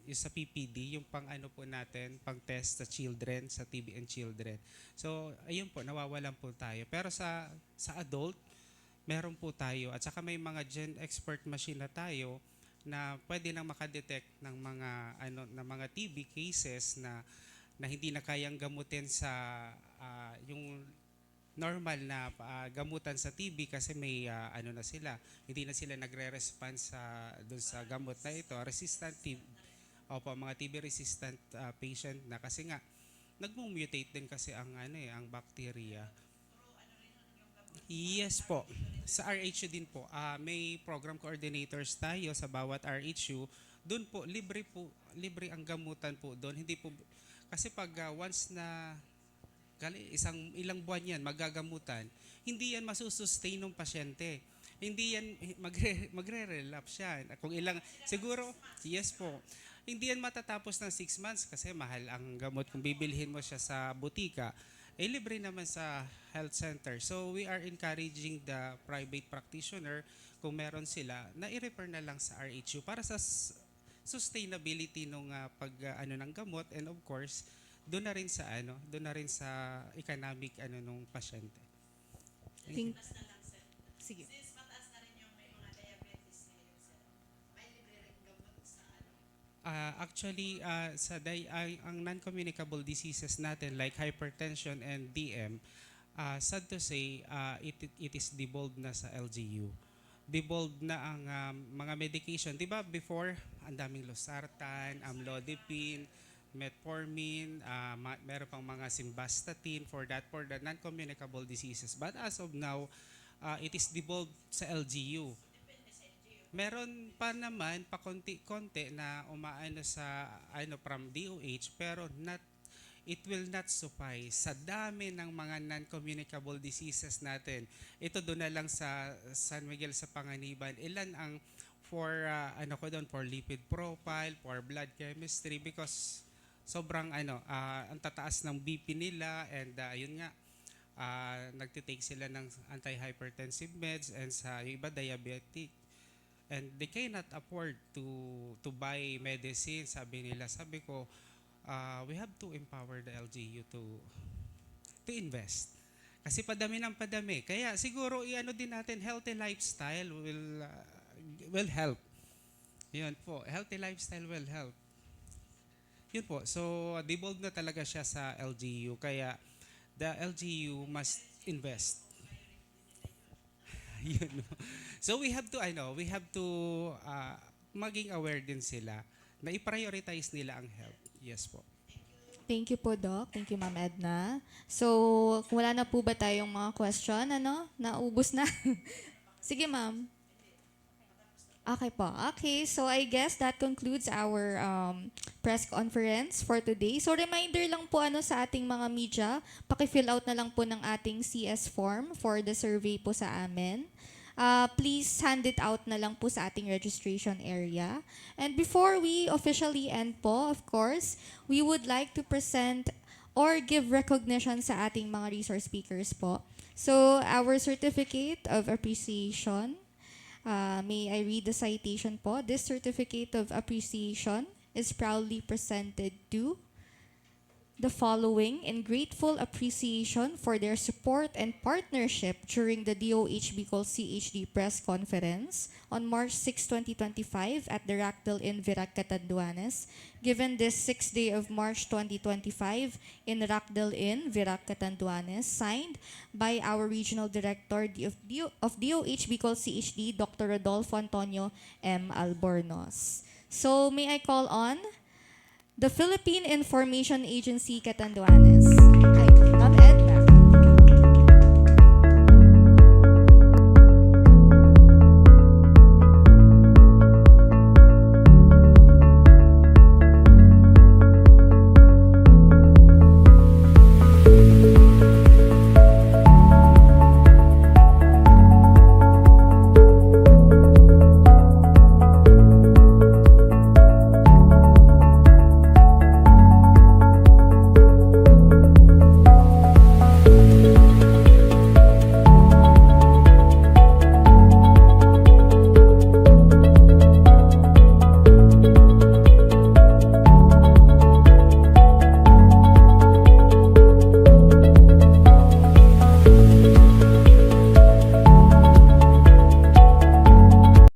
S2: yung sa PPD, yung po natin, pang test sa children, sa TB and children. So, ayun po, nawawalan po tayo. Pero sa adult, meron po tayo. At saka may mga gen expert machine na tayo na pwede nang makadetect ng mga TB cases na hindi na kayang gamutin sa yung normal na gamutan sa TB kasi may na sila, hindi na sila nagre-respond doon sa gamot na ito, resistant TB. Opo, mga TB resistant patient na kasi nga nagmo-mutate din kasi ang bacteria. Yes po. Sa RHU din po, may program coordinators tayo sa bawat RHU. Doon po libre ang gamutan po doon. Hindi po kasi pag once na ilang buwan yan magagamutan, hindi yan masusustain ng pasyente. Hindi yan magre-relapse yan. Kung siguro, yes po. Hindi yan matatapos ng 6 months kasi mahal ang gamot. Kung bibilhin mo siya sa butika, libre naman sa health center. So we are encouraging the private practitioner, kung meron sila, na i-refer na lang sa RHU para sa sustainability ng ng gamot, and of course, doon na rin sa economic ng pasyente.
S1: Think, sige.
S2: Actually, ang non-communicable diseases natin like hypertension and DM, sad to say, it is devolved na sa LGU. Devolved na ang mga medication. Di ba before, ang daming losartan, amlodipine, metformin, meron pang mga simvastatin for the non-communicable diseases. But as of now, it is devolved sa LGU. Meron pa naman pakonti-konti na umaano sa from DOH, pero it will not suffice sa dami ng mga non-communicable diseases natin. Ito doon na lang sa San Miguel sa Panganiban. Ilan ang for lipid profile, for blood chemistry, because sobrang ang tataas ng BP nila, and yun nga, nagtitake sila ng anti-hypertensive meds, and sa iba diabetic. And they cannot afford to buy medicine, sabi nila. Sabi ko, we have to empower the LGU to invest. Kasi padami ng padami. Kaya siguro din natin, healthy lifestyle will help. Yun po, healthy lifestyle will help. Yun po, so devolved na talaga siya sa LGU. Kaya the LGU must invest. Yun. So we have to maging aware din sila na i-prioritize nila ang health. Yes po.
S1: Thank you po, Doc. Thank you, Ma'am Edna. So, kung wala na po ba tayong mga question, naubos na? Sige, Ma'am. Okay po. Okay, so I guess that concludes our press conference for today. So reminder lang po sa ating mga media, paki-fill out na lang po ng ating CS form for the survey po sa amin. Please hand it out na lang po sa ating registration area. And before we officially end po, of course, we would like to present or give recognition sa ating mga resource speakers po. So our certificate of appreciation, may I read the citation po? This certificate of appreciation is proudly presented to the following in grateful appreciation for their support and partnership during the DOH Bicol CHD press conference on March 6, 2025 at the Racdel Inn, Virac, Catanduanes, given this 6th day of March 2025 in Racdel Inn, Virac, Catanduanes, signed by our Regional Director of DOH Bicol CHD, Dr. Rodolfo Antonio M. Albornoz. So may I call on the Philippine Information Agency, Catanduanes.